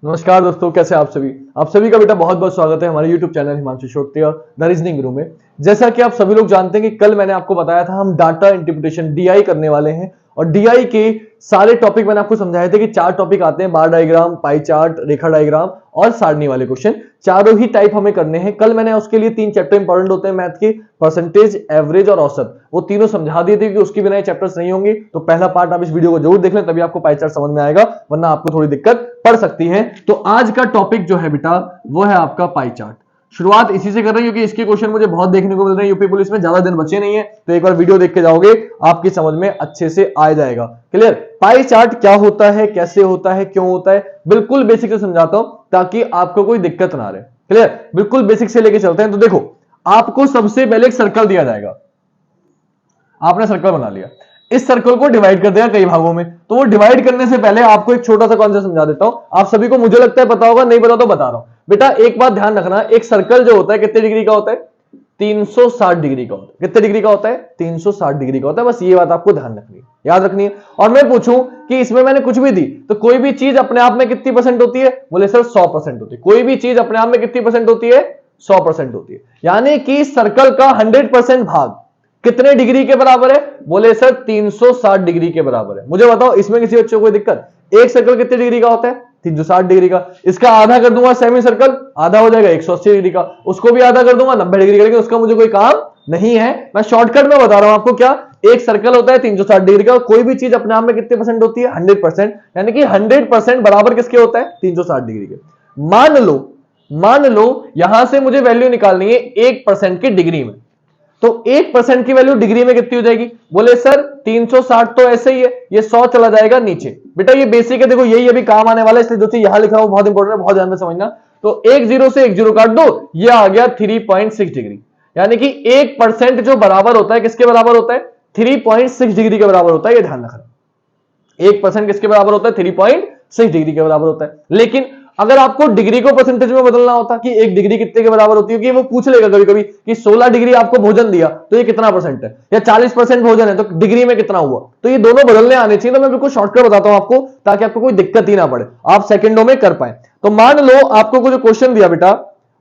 नमस्कार दोस्तों, कैसे आप सभी का बेटा बहुत बहुत स्वागत है हमारे YouTube channel Himanshu Shrotriya the reasoning गुरु में। जैसा कि आप सभी लोग जानते हैं कि कल मैंने आपको बताया था हम डाटा इंटरप्रिटेशन डीआई करने वाले हैं और डीआई के सारे टॉपिक मैंने आपको समझाए थे कि 4 टॉपिक आते हैं, बार डायग्राम, पाई चार्ट, रेखा डायग्राम और सारणी वाले क्वेश्चन। चारों ही टाइप हमें करने हैं। कल मैंने उसके लिए 3 चैप्टर इंपॉर्टेंट होते हैं मैथ के, परसेंटेज, एवरेज और औसत, वो तीनों समझा दिए थे कि उसके बिना ये चैप्टर्स नहीं होंगे। तो पहला पार्ट आप इस वीडियो को जरूर देख लें, तभी आपको पाई चार्ट समझ में आएगा, वरना आपको थोड़ी दिक्कत पड़ सकती है। तो आज का टॉपिक जो है बेटा वो है आपका पाई चार्ट। शुरुआत इसी से कर रहे हैं क्योंकि इसके क्वेश्चन मुझे बहुत देखने को मिल रहे हैं यूपी पुलिस में, ज्यादा दिन बचे नहीं है, तो एक बार वीडियो देख के जाओगे आपकी समझ में अच्छे से आ जाएगा। क्लियर? पाई चार्ट क्या होता है, कैसे होता है, क्यों होता है, बिल्कुल बेसिक से समझाता हूं ताकि आपको कोई दिक्कत ना रहे। क्लियर? बिल्कुल बेसिक से लेके चलते हैं। तो देखो, आपको सबसे पहले एक सर्कल दिया जाएगा, आपने सर्कल बना लिया, इस सर्कल को डिवाइड कर देगा कई भागों में। तो वो डिवाइड करने से पहले आपको एक छोटा सा कॉन्सेप्ट समझा देता हूं। आप सभी को मुझे लगता है पता होगा, नहीं पता तो बता रहा हूं। बेटा एक बात ध्यान रखना, एक सर्कल जो होता है कितने डिग्री का होता है? 360 डिग्री का होता है। कितने डिग्री का होता है? 360 डिग्री का होता है। बस ये बात आपको ध्यान रखनी है, याद रखनी है। और मैं पूछूं कि इसमें मैंने कुछ भी दी तो कोई भी चीज अपने आप में कितनी परसेंट होती है? बोले सर 100% होती है। कोई भी चीज अपने आप में कितनी परसेंट होती है? 100% होती है। यानी कि सर्कल का 100% भाग कितने डिग्री के बराबर है? बोले सर 360 डिग्री के बराबर है। मुझे बताओ इसमें किसी बच्चे को कोई दिक्कत? एक सर्कल कितने डिग्री का होता है? 360 डिग्री का। इसका आधा कर दूंगा सेमी सर्कल, आधा हो जाएगा 180 डिग्री का। उसको भी आधा कर दूंगा 90 डिग्री का, लेकिन उसका मुझे कोई काम नहीं है। मैं शॉर्टकट में बता रहा हूं आपको। क्या? एक सर्कल होता है 360 डिग्री का, कोई भी चीज अपने आप में कितने परसेंट होती है? 100%। यानी कि 100% बराबर किसके होता है? 360 डिग्री के। मान लो यहां से मुझे वैल्यू निकालनी है 1% की डिग्री में, तो 1% की वैल्यू डिग्री में कितनी हो जाएगी? बोले सर 360 तो ऐसे ही है, ये 100 चला जाएगा नीचे। बेटा ये बेसिक है, देखो यही अभी काम आने वाला है, इसलिए जो चीज यहां लिखा हुआ बहुत इंपॉर्टेंट है, बहुत ध्यान में समझना। तो एक जीरो से एक जीरो काट दो, ये आ गया 3.6 डिग्री। यानी कि 1% जो बराबर होता है किसके बराबर होता है? 3.6 डिग्री के बराबर होता है। ये ध्यान रखना, 1% किसके बराबर होता है? 3.6 डिग्री के बराबर होता है। लेकिन अगर आपको डिग्री को परसेंटेज में बदलना होता कि एक डिग्री कितने के बराबर होती है, कि वो पूछ लेगा कभी कभी कि 16 डिग्री आपको भोजन दिया तो ये कितना परसेंट है, या 40% भोजन है तो डिग्री में कितना हुआ, तो ये दोनों बदलने आने चाहिए। तो मैं बिल्कुल शॉर्टकट बताता हूं आपको ताकि आपको कोई दिक्कत ही ना पड़े, आप सेकंडों में कर पाए। तो मान लो आपको जो क्वेश्चन दिया बेटा,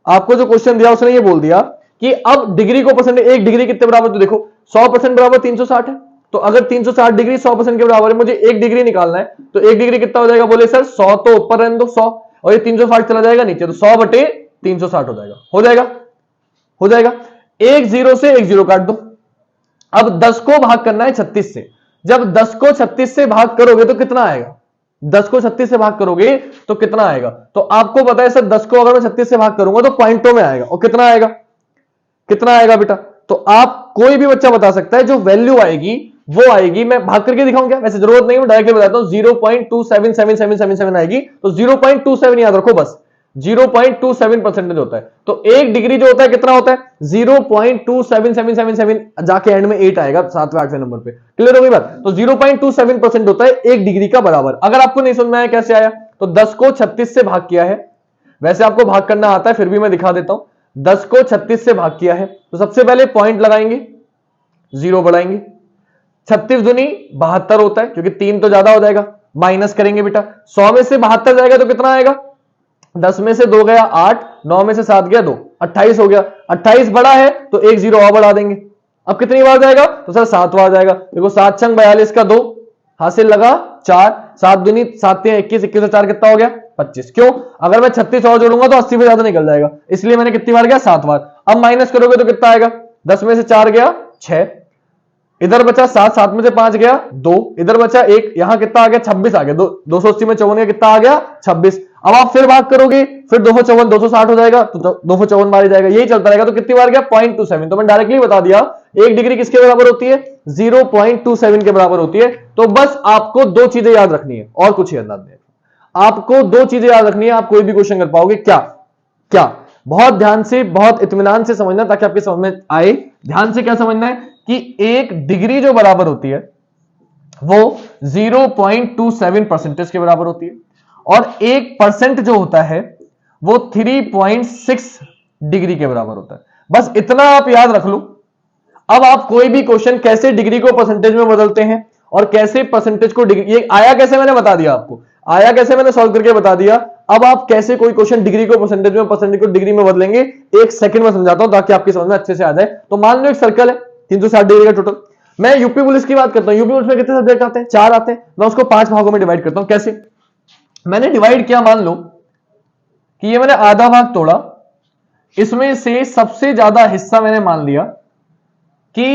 आपको जो क्वेश्चन दिया उसने ये बोल दिया कि अब डिग्री को परसेंटेज, एक डिग्री कितने बराबर, तो देखो 100% बराबर 360 है। तो अगर 360 डिग्री 100% के बराबर है, मुझे एक डिग्री निकालना है, तो एक डिग्री कितना हो जाएगा? बोले सर 100 तो ऊपर रहने दो 100, और ये 360 चला जाएगा नीचे, तो 100 बटे 360 हो जाएगा। हो जाएगा। एक जीरो से एक जीरो काट दो। अब 10 को भाग करना है 36 से। जब 10 को 36 से भाग करोगे तो कितना आएगा? 10 को 36 से भाग करोगे तो कितना आएगा? तो आपको पता है सर 10 को अगर मैं 36 से भाग करूंगा तो पॉइंटों में आएगा, और कितना आएगा बेटा? तो आप कोई भी बच्चा बता सकता है, जो वैल्यू आएगी वो आएगी, मैं भाग करके दिखाऊं क्या? वैसे जरूरत नहीं, मैं डायरेक्टली बताता हूं, 0.277777 आएगी। तो 0.27 याद रखो बस, 0.27% होता है। तो एक डिग्री जो होता है कितना होता है? 0.27777, जाके एंड में 8 आएगा 7वें 8वें नंबर पे। क्लियर हो गई बात? तो 0.27% होता है एक डिग्री का बराबर। अगर आपको नहीं समझ में आया कैसे आया, तो 10 को 36 से भाग किया है, वैसे आपको भाग करना आता है, फिर भी मैं दिखा देता हूं। 10 को 36 से भाग किया है, तो सबसे पहले पॉइंट लगाएंगे, जीरो बढ़ाएंगे। 36 दूनी 72 होता है, क्योंकि 3 तो ज्यादा हो जाएगा, माइनस करेंगे बेटा। 100 में से 72 जाएगा तो कितना आएगा? 10 में से 2 गया 8, 9 में से 7 गया 2, 28 हो गया। 28 बड़ा है तो एक जीरो और बढ़ा देंगे। अब कितनी बार जाएगा? तो सर 7 बार जाएगा। देखो 7 छंग 42 का 2 हासिल लगा 4, 7 दूनी 7 21, 21 4 कितना हो गया? 25। क्यों? अगर मैं 36 और जोड़ूंगा तो 80 से ज्यादा निकल जाएगा, इसलिए मैंने कितनी बार गया? 7 बार। अब माइनस करोगे तो कितना आएगा? 10 में से 4 गया 6, इधर बचा 7, 7 में से 5 गया 2, इधर बचा 1, यहां कितना आ गया? 26 आ गया। 280 में 54 कितना आ गया? 26। अब आप फिर भाग करोगे, फिर 254 260 हो जाएगा, तो 254 मार जाएगा, यही चलता रहेगा। तो कितनी बार गया? 0.27। तो मैं डायरेक्टली बता दिया एक डिग्री किसके बराबर होती है? 0.27 के बराबर होती है। तो बस आपको दो चीजें याद रखनी है और कुछ याद नहीं है। आपको दो चीजें याद रखनी है, आप कोई भी क्वेश्चन कर पाओगे। क्या? बहुत ध्यान से, बहुत इत्मीनान से समझना ताकि आपके समझ में आए। ध्यान से क्या समझना है कि एक डिग्री जो बराबर होती है वो 0.27% के बराबर होती है, और 1% जो होता है वो 3.6 डिग्री के बराबर होता है। बस इतना आप याद रख लो। अब आप कोई भी क्वेश्चन कैसे डिग्री को परसेंटेज में बदलते हैं और कैसे परसेंटेज को डिग्री, ये आया कैसे मैंने बता दिया आपको, आया कैसे मैंने सॉल्व करके बता दिया। अब आप कैसे कोई क्वेश्चन डिग्री को परसेंटेज को डिग्री में बदलेंगे, एक सेकंड में समझाता हूं ताकि आपकी समझ में अच्छे से आ जाए। तो मान लो एक सर्कल है 360 डिग्री का टोटल। मैं यूपी पुलिस की बात करता हूं, यूपी पुलिस में कितने सब्जेक्ट आते हैं? 4 आते हैं। मैं उसको 5 भागों में डिवाइड करता हूं। कैसे मैंने डिवाइड किया, मान लो कि ये मैंने आधा भाग तोड़ा, इसमें से सबसे ज्यादा हिस्सा मैंने मान लिया कि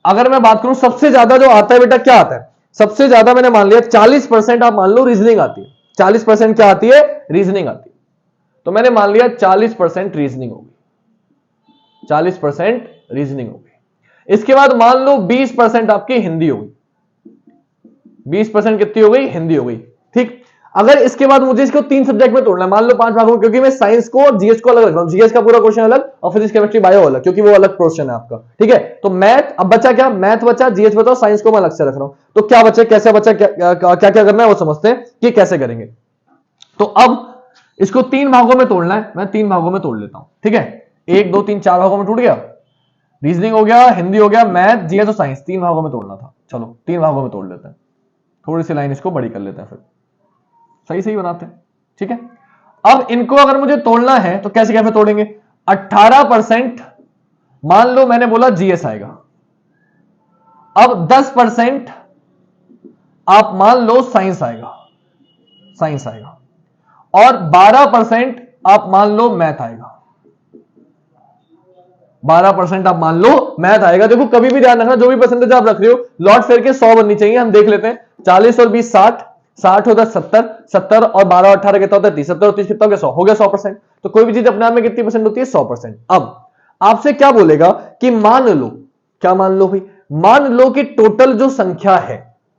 अगर मैं बात करूं सबसे ज्यादा जो आता है बेटा, क्या आता है? सबसे ज्यादा मैंने मान लिया 40% आप मान लो रीजनिंग आती है। 40% क्या आती है? रीजनिंग आती है। तो मैंने मान लिया 40% रीजनिंग होगी, 40% रीजनिंग होगी। इसके बाद मान लो 20% आपकी हिंदी होगी। 20% कितनी हो गई? हिंदी हो गई। ठीक। अगर इसके बाद मुझे इसको 3 सब्जेक्ट में तोड़ना है, मान लो 5 भागों में, क्योंकि मैं साइंस को और जीएस को अलग रख रहा हूं। जीएस का पूरा क्वेश्चन अलग और फिजिक्स केमिस्ट्री बायो अलग, क्योंकि वो अलग पोर्शन है आपका। ठीक है, तो मैथ अब बचा क्या? मैथ बचा, जीएस बचा, साइंस को मैं अलग से रख रहा हूं। तो क्या बचे, कैसे बचा, क्या क्या करना है वो समझते हैं कि कैसे करेंगे। तो अब इसको 3 भागों में तोड़ना है, मैं 3 भागों में तोड़ लेता हूं। ठीक है, 1 2 3 4 भागों में टूट गया। रीजनिंग हो गया, हिंदी हो गया, मैथ, जीएस और साइंस 3 भागों में तोड़ना था। चलो 3 भागों में तोड़ लेते हैं। थोड़ी सी लाइन इसको बड़ी कर लेते हैं, फिर सही सही बनाते हैं। ठीक है, अब इनको अगर मुझे तोड़ना है तो कैसे कैसे तोड़ेंगे? 18% मान लो मैंने बोला जीएस आएगा। अब 10% आप मान लो साइंस आएगा, साइंस आएगा। और 12% आप मान लो मैथ आएगा। 12% आप मान लो मैथ आएगा। देखो कभी भी ध्यान रखना, जो भी परसेंटेज आप रख रहे हो लॉट फेयर के 100 बननी चाहिए। हम देख लेते हैं, 40 और 20 60, 60 होता है 70, 70 और 12 और 18 कितना होता है 30, 70 और 30 कितना हो गया 100, हो गया 100%। तो कोई भी चीज अपने आप में कितनी परसेंट होती है? 100%। अब आपसे क्या बोलेगा कि मान लो, क्या मान लो भाई? मान लो कि टोटल जो संख्या है,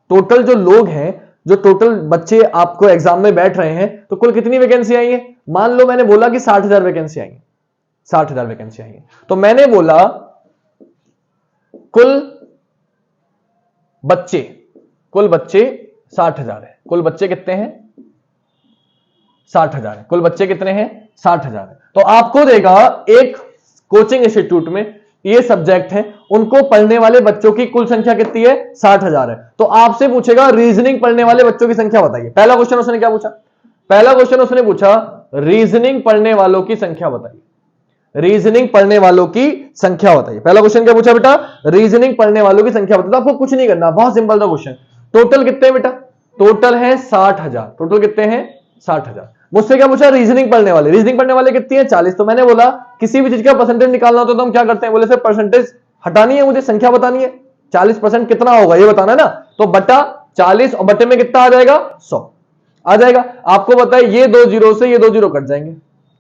टोटल जो लोग हैं, जो टोटल बच्चे आपको एग्जाम में बैठ रहे हैं, तो कुल कितनी वैकेंसी आई है? मान लो मैंने बोला कि 60,000 वैकेंसी आई है, 60,000 वैकेंसी आई है। तो मैंने बोला कुल बच्चे 60,000 है। कुल बच्चे कितने हैं? 60,000 है। कुल बच्चे कितने हैं? 60,000 है। तो आपको देगा एक कोचिंग इंस्टीट्यूट में ये सब्जेक्ट है, उनको पढ़ने वाले बच्चों की कुल संख्या कितनी है? 60,000 है। तो आपसे पूछेगा रीजनिंग पढ़ने वाले बच्चों की संख्या बताइए। पहला क्वेश्चन उसने क्या पूछा? पहला क्वेश्चन उसने पूछा रीजनिंग पढ़ने वालों की संख्या बताइए। रीजनिंग पढ़ने वालों की संख्या बताइए। पहला क्वेश्चन क्या पूछा बेटा? रीजनिंग पढ़ने वालों की संख्या बताइए। तो आपको कुछ नहीं करना, बहुत सिंपल था क्वेश्चन। टोटल कितने हैं बेटा? टोटल है 60,000। टोटल कितने हैं? 60,000। मुझसे क्या पूछा? रीजनिंग पढ़ने वाले। रीजनिंग पढ़ने वाले कितनी है? 40। तो मैंने बोला किसी भी चीज का परसेंटेज निकालना होता तो हम क्या करते हैं? बोले सर परसेंटेज हटानी है, मुझे संख्या बतानी है। 40% कितना होगा ये बताना है ना। तो बटा 40 और बटे में कितना आ जाएगा? 100 आ जाएगा। आपको बताए ये 2 जीरो से ये 2 जीरो कट जाएंगे,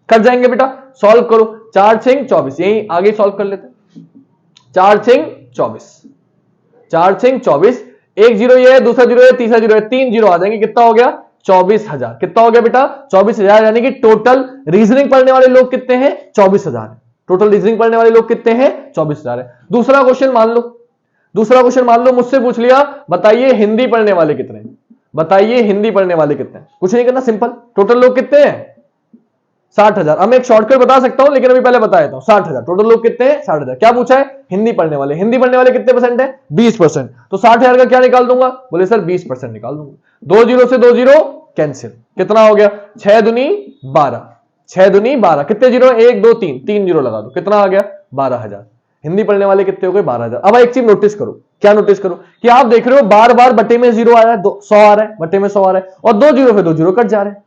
कट जाएंगे बेटा। सॉल्व करो, 4 6 24, यही आगे सॉल्व कर लेते हैं। 4 6 24, 4 6 24, एक जीरो ये है, दूसरा जीरो है, तीसरा जीरो है, 3 जीरो आ जाएंगे। कितना हो गया? 24,000। कितना हो गया बेटा? 24,000। यानी कि टोटल रीजनिंग पढ़ने वाले लोग कितने हैं? 24,000 है। टोटल रीजनिंग पढ़ने वाले लोग कितने हैं? 24,000 है। दूसरा क्वेश्चन मान लो, दूसरा क्वेश्चन मान लो मुझसे पूछ लिया, बताइए हिंदी पढ़ने वाले कितने हैं? बताइए हिंदी पढ़ने वाले कितने हैं? कुछ नहीं करना, सिंपल। टोटल लोग कितने हैं? 60,000। अब मैं एक शॉर्टकट बता सकता हूं, लेकिन अभी पहले बता देता हूं। 60,000 टोटल लोग कितने हैं? 60,000। क्या पूछा है? हिंदी पढ़ने वाले। हिंदी पढ़ने वाले कितने परसेंट है? 20%। तो 60,000 का क्या निकाल दूंगा? बोले सर 20% निकाल दूंगा। 2 जीरो से 2 जीरो कैंसिल। कितना हो गया? 6 दूनी 12, 6 दूनी 12। कितने जीरो? 1 2 3, 3 जीरो लगा दो। कितना आ गया? 12,000। हिंदी पढ़ने वाले कितने हो गए? 12,000। अब एक चीज नोटिस करो, क्या नोटिस करो कि आप देख रहे हो बार बार बटे में जीरो आ रहा है, 100 आ रहा है, बटे में 100 आ रहा है, और 2 जीरो पे 2 जीरो कट जा रहे हैं।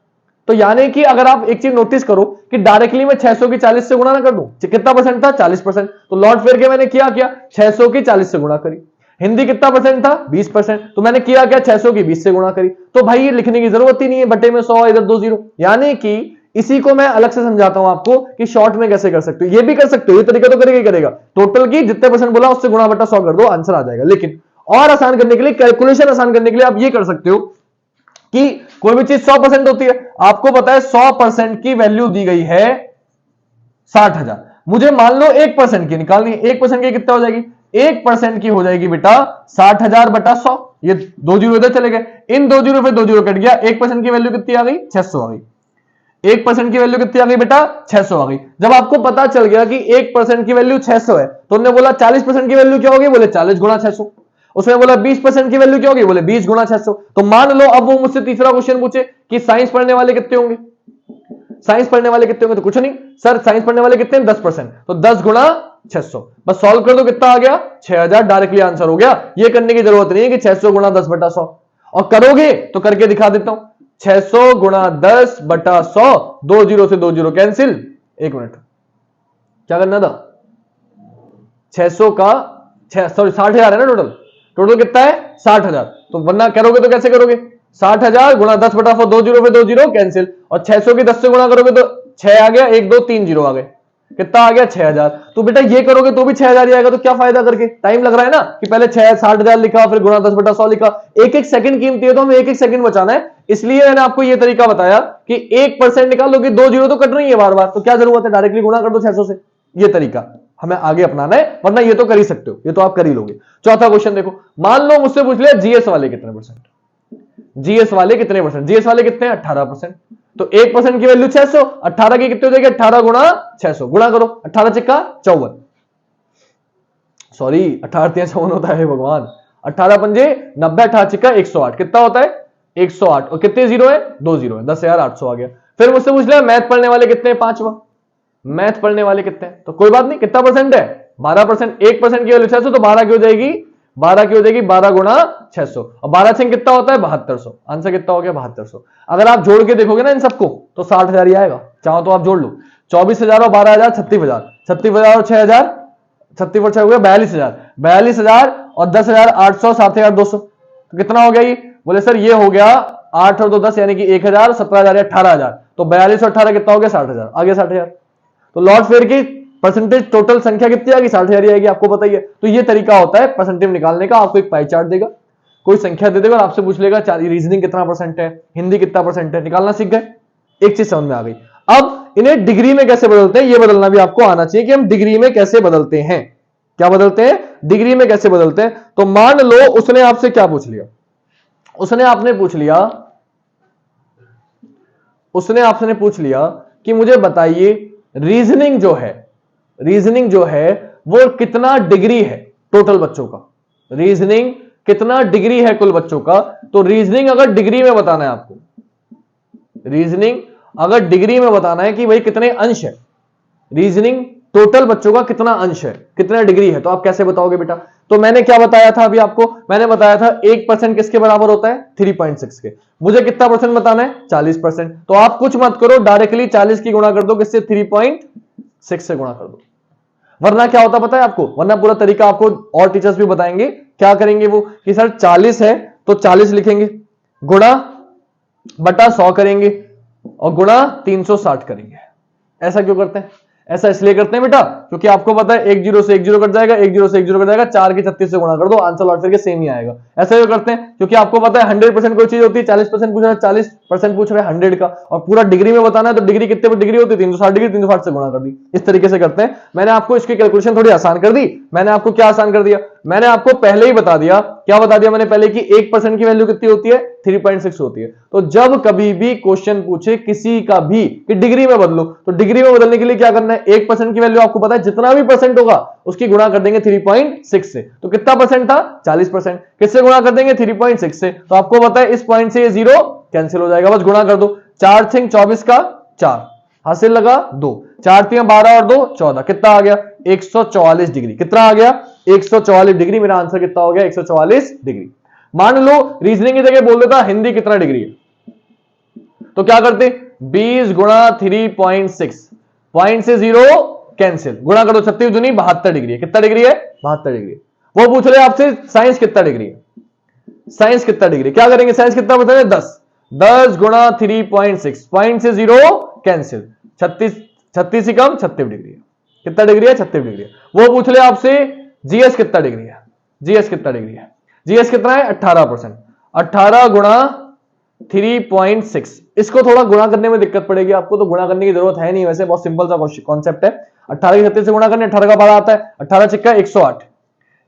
तो यानी कि अगर आप एक चीज नोटिस करो कि डायरेक्टली मैं 600 की 40 से गुणा ना कर दूं, कितना परसेंट था? 40%। तो लॉट फेयर के मैंने क्या किया? 600 की 40 से गुणा करी। हिंदी कितना परसेंट था? 20%। तो मैंने किया क्या? 600 की 20 से गुणा करी। तो भाई ये लिखने की जरूरत ही नहीं है, बटे में 100, इधर 2 जीरो। यानी कि इसी को मैं अलग से समझाता हूं आपको कि शॉर्ट में कैसे कर सकते हो। ये भी कर सकते हो, ये तरीका तो करेगा ही करेगा। टोटल की जितने परसेंट बोला उससे गुणा बटा 100 कर दो, आंसर आ जाएगा। लेकिन और आसान करने के लिए, कैलकुलेशन आसान करने के लिए आप ये कर सकते हो कि कोई भी चीज 100% होती है। आपको पता है 100% की वैल्यू दी गई है 60,000। मुझे मान लो 1% की निकालनी है। 1% की कितना हो जाएगी? 1% की हो जाएगी बेटा 60,000 बटा 100। ये 2 जीरो इधर चले गए, इन 2 जीरो पे 2 जीरो कट गया। 1% की वैल्यू कितनी आ गई? 600 आ गई। 1% की वैल्यू कितनी आ गई बेटा? 600 आ गई। जब आपको पता चल गया कि 1% की वैल्यू 600 है, तो उन्होंने बोला 40% की वैल्यू क्या होगी? बोले 40 गुणा 600। उसने बोला 20% की वैल्यू क्या होगी? बोले 20 गुणा 600। तो मान लो अब वो मुझसे तीसरा क्वेश्चन पूछे कि साइंस पढ़ने वाले कितने होंगे? साइंस पढ़ने वाले कितने होंगे? तो कुछ नहीं सर, साइंस पढ़ने वाले कितने हैं? 10%, तो 10 गुणा 600, बस सॉल्व कर दो, कितना आ गया? 6000, डायरेक्टली आंसर हो गया। ये करने की जरूरत नहीं है कि 600 गुणा 10/100, और करोगे तो करके दिखा देता हूं। 600 गुणा 10/100, 2 जीरो से 2 जीरो कैंसिल। एक मिनट, क्या करना था? 600 का 60,000 है ना टोटल, टोटल कितना है? 60,000। तो वरना करोगे तो कैसे करोगे? 60,000 गुणा 10/100, 2 जीरो पे 2 जीरो कैंसिल, और 600 की 10 से गुणा करोगे तो 6 आ गया, 1 2 3 जीरो आ गए, कितना आ गया? 6,000। तो बेटा ये करोगे तो भी 6,000 ही आएगा, तो क्या फायदा करके? टाइम लग रहा है ना, कि पहले 60,000 लिखा, फिर गुणा 10/100 लिखा। एक एक सेकंड कीमती है, तो हमें एक एक सेकंड बचाना है, इसलिए मैंने आपको ये तरीका बताया कि 1% निकालोगे, 2 जीरो तो कट रही है बार बार, तो क्या जरूरत है? डायरेक्टली गुणा कर दो 600 से। ये तरीका हमें आगे अपनाना है, वरना ये तो कर ही सकते हो, ये तो आप कर ही लोगे। चौथा क्वेश्चन देखो, मान लो मुझसे पूछ लिया जीएस वाले कितने परसेंट, जीएस वाले कितने परसेंट, जीएस वाले कितने हैं? 18%। तो 1% की वैल्यू 600, 18 की कितने हो जाएगी? 18 गुणा 600, गुणा करो, 18 चिक्का 54, सॉरी 18 54 होता है भगवान, 18 पंजे 90, 18 चिक्का 108, कितना होता है? 108, और कितने जीरो है? 2 जीरो है, 10,800 आ गया। फिर मुझसे पूछ लिया मैथ पढ़ने वाले कितने हैं? 5वां, मैथ पढ़ने वाले कितने हैं? तो कोई बात नहीं, कितना परसेंट है? 12%। 1% की वैल्यू 600, तो 12 की हो जाएगी? 12 की हो जाएगी 12 गुणा 600, और 12 से कितना होता है? 7200। आंसर कितना हो गया? 7200। अगर आप जोड़ के देखोगे ना इन सबको, तो 60,000 ही आएगा। चाहो तो आप जोड़ लो, 24,000 और 12,000 36,000, 36,000 और 6,000 36 और 6 हो गया 42,000, 42,000 और 10,800 7,200, तो कितना हो गया ये? बोले सर ये हो गया 8 और 2 10, यानी कि 1,000, 17,000 18,000, तो 42 और 18 कितना हो गया? 60,000 आ गया। 60,000, तो लॉर्ड फेयर की परसेंटेज टोटल संख्या कितनी आएगी? 60,000 आएगी, आपको पता ही है। तो ये तरीका होता है परसेंटेज निकालने का। आपको एक पाई चार्ट देगा, कोई संख्या दे देगा और आपसे पूछ लेगा रीजनिंग कितना परसेंट है, हिंदी कितना परसेंट है, निकालना सीख गए। एक चीज समझ में आ गई। अब इन्हें डिग्री में कैसे बदलते हैं, ये बदलना भी आपको आना चाहिए कि हम डिग्री में कैसे बदलते हैं। क्या बदलते हैं? डिग्री में कैसे बदलते हैं। तो मान लो उसने आपसे क्या पूछ लिया, उसने आपने पूछ लिया कि मुझे बताइए रीजनिंग जो है वो कितना डिग्री है टोटल बच्चों का, रीजनिंग कितना डिग्री है कुल बच्चों का। तो रीजनिंग अगर डिग्री में बताना है आपको, रीजनिंग अगर डिग्री में बताना है कि भाई कितने अंश है, रीजनिंग टोटल बच्चों का कितना अंश है, कितना डिग्री है, तो आप कैसे बताओगे बेटा? तो मैंने क्या बताया था अभी आपको, मैंने बताया था 1% किसके बराबर होता है? 3.6 के। मुझे कितना परसेंट बताना है? 40%। तो आप कुछ मत करो, डायरेक्टली 40 की गुणा कर दो, किससे? 3.6 से गुणा कर दो। वरना क्या होता पता है आपको? वरना पूरा तरीका आपको और टीचर्स भी बताएंगे। क्या करेंगे वो कि सर 40 है तो 40 लिखेंगे, गुणा बटा 100 करेंगे, और गुणा 360 करेंगे। ऐसा क्यों करते हैं? ऐसा इसलिए करते हैं बेटा क्योंकि आपको पता है 1 जीरो से 1 जीरो कट जाएगा, 1 जीरो से 1 जीरो कट जाएगा, 4 की 36 से गुणा कर दो, आंसर लौट करके सेम ही आएगा। ऐसा क्यों करते हैं? क्योंकि आपको पता है 100% कोई चीज होती है, 40% पूछ रहा है, 40% पूछ रहा है 100 का, और पूरा डिग्री में बताना है, तो डिग्री कितने पर डिग्री होती है? 360 डिग्री, 360 से गुणा कर दी। इस तरीके से करते हैं। मैंने आपको इसकी कैलकुलेशन थोड़ी आसान कर दी। मैंने आपको क्या आसान कर दिया? मैंने आपको पहले ही बता दिया। क्या बता दिया मैंने पहले? कि 1% की वैल्यू कितनी होती है? 3.6 होती है। तो जब कभी भी क्वेश्चन पूछे किसी का भी कि डिग्री में बदलो, तो डिग्री में बदलने के लिए क्या करना है? 1% की वैल्यू आपको पता है, जितना भी परसेंट होगा उसकी गुणा कर देंगे 3.6 से। तो कितना परसेंट था? 40%। किससे गुणा कर देंगे? 3.6 से। तो आपको पता है इस पॉइंट से ये जीरो कैंसिल हो जाएगा, बस गुणा कर दो। 4 थिंग 24 का 4 हासिल लगा 2, 4 थिंग 12 और 2 14, कितना आ गया? 144 डिग्री। कितना आ गया? 144 डिग्री। मेरा आंसर कितना हो गया? 144 डिग्री। मान लो रीजनिंग की जगह बोल देता हिंदी कितना डिग्री है, तो क्या करते? 20 गुणा 3.6, पॉइंट से जीरो कैंसिल, गुणा करो 36 दूनी 72 डिग्री है। कितना डिग्री है? 72 डिग्री। वो पूछ रहे आपसे साइंस कितना डिग्री है, साइंस कितना डिग्री? क्या करेंगे? साइंस कितना बता रहे? 10, 10 गुणा 3.6, पॉइंट से जीरो कैंसिल, 36 से कम 36 डिग्री है। कितना डिग्री है? 36 डिग्री है। वो पूछ ले आपसे जीएस कितना डिग्री है, जीएस कितना डिग्री है? जीएस कितना है? 18%। 18 गुणा 3.6, इसको थोड़ा गुणा करने में दिक्कत पड़ेगी आपको, तो गुणा करने की जरूरत है नहीं, वैसे बहुत सिंपल सा कॉन्सेप्ट है। 18 की 36 से गुणा करने, 18 का 12 आता है, 18 चिक्का 108,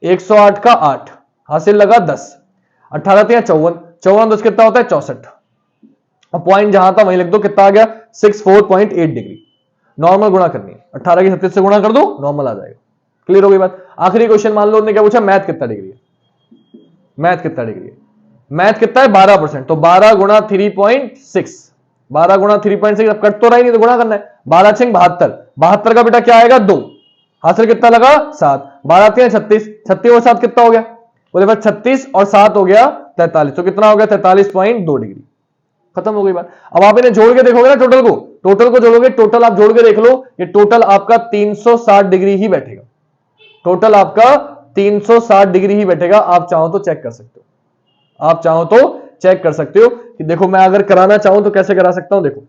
108 का 8 हासिल लगा 10, 18 तिया 54, 54 10 कितना होता है? 64, और पॉइंट जहां था वहीं लिख दो, कितना आ गया? 64.8 डिग्री। नॉर्मल गुणा करनी है, 18 की 36 से गुणा कर दो, नॉर्मल आ जाएगा। क्लियर हो गई बात? आखिरी क्वेश्चन मान लो, उन्होंने क्या पूछा? मैथ कितना डिग्री है, मैथ कितना डिग्री है? मैथ कितना है? 12%। तो 12 गुणा 3.6, 12 गुणा 3.6, अब कट तो रहा ही नहीं तो गुणा करना है। 12 6 72, 72 का बेटा क्या आएगा 2, हासिल कितना लगा 7, 12 3 36, 36 और 7 कितना हो गया, बोले बस 36 और 7 हो गया 43, तो कितना हो गया 43.2 डिग्री। खत्म हो गई बात। अब आप इन्हें जोड़ के देखोगे ना टोटल को जोड़ोगे, टोटल आप जोड़ के देख लो, ये टोटल आपका 360 डिग्री ही बैठेगा, टोटल आपका 360 डिग्री ही बैठेगा। आप चाहो तो चेक कर सकते हो, आप चाहो तो चेक कर सकते हो कि देखो मैं अगर कराना चाहूं तो कैसे करा सकता हूं। देखो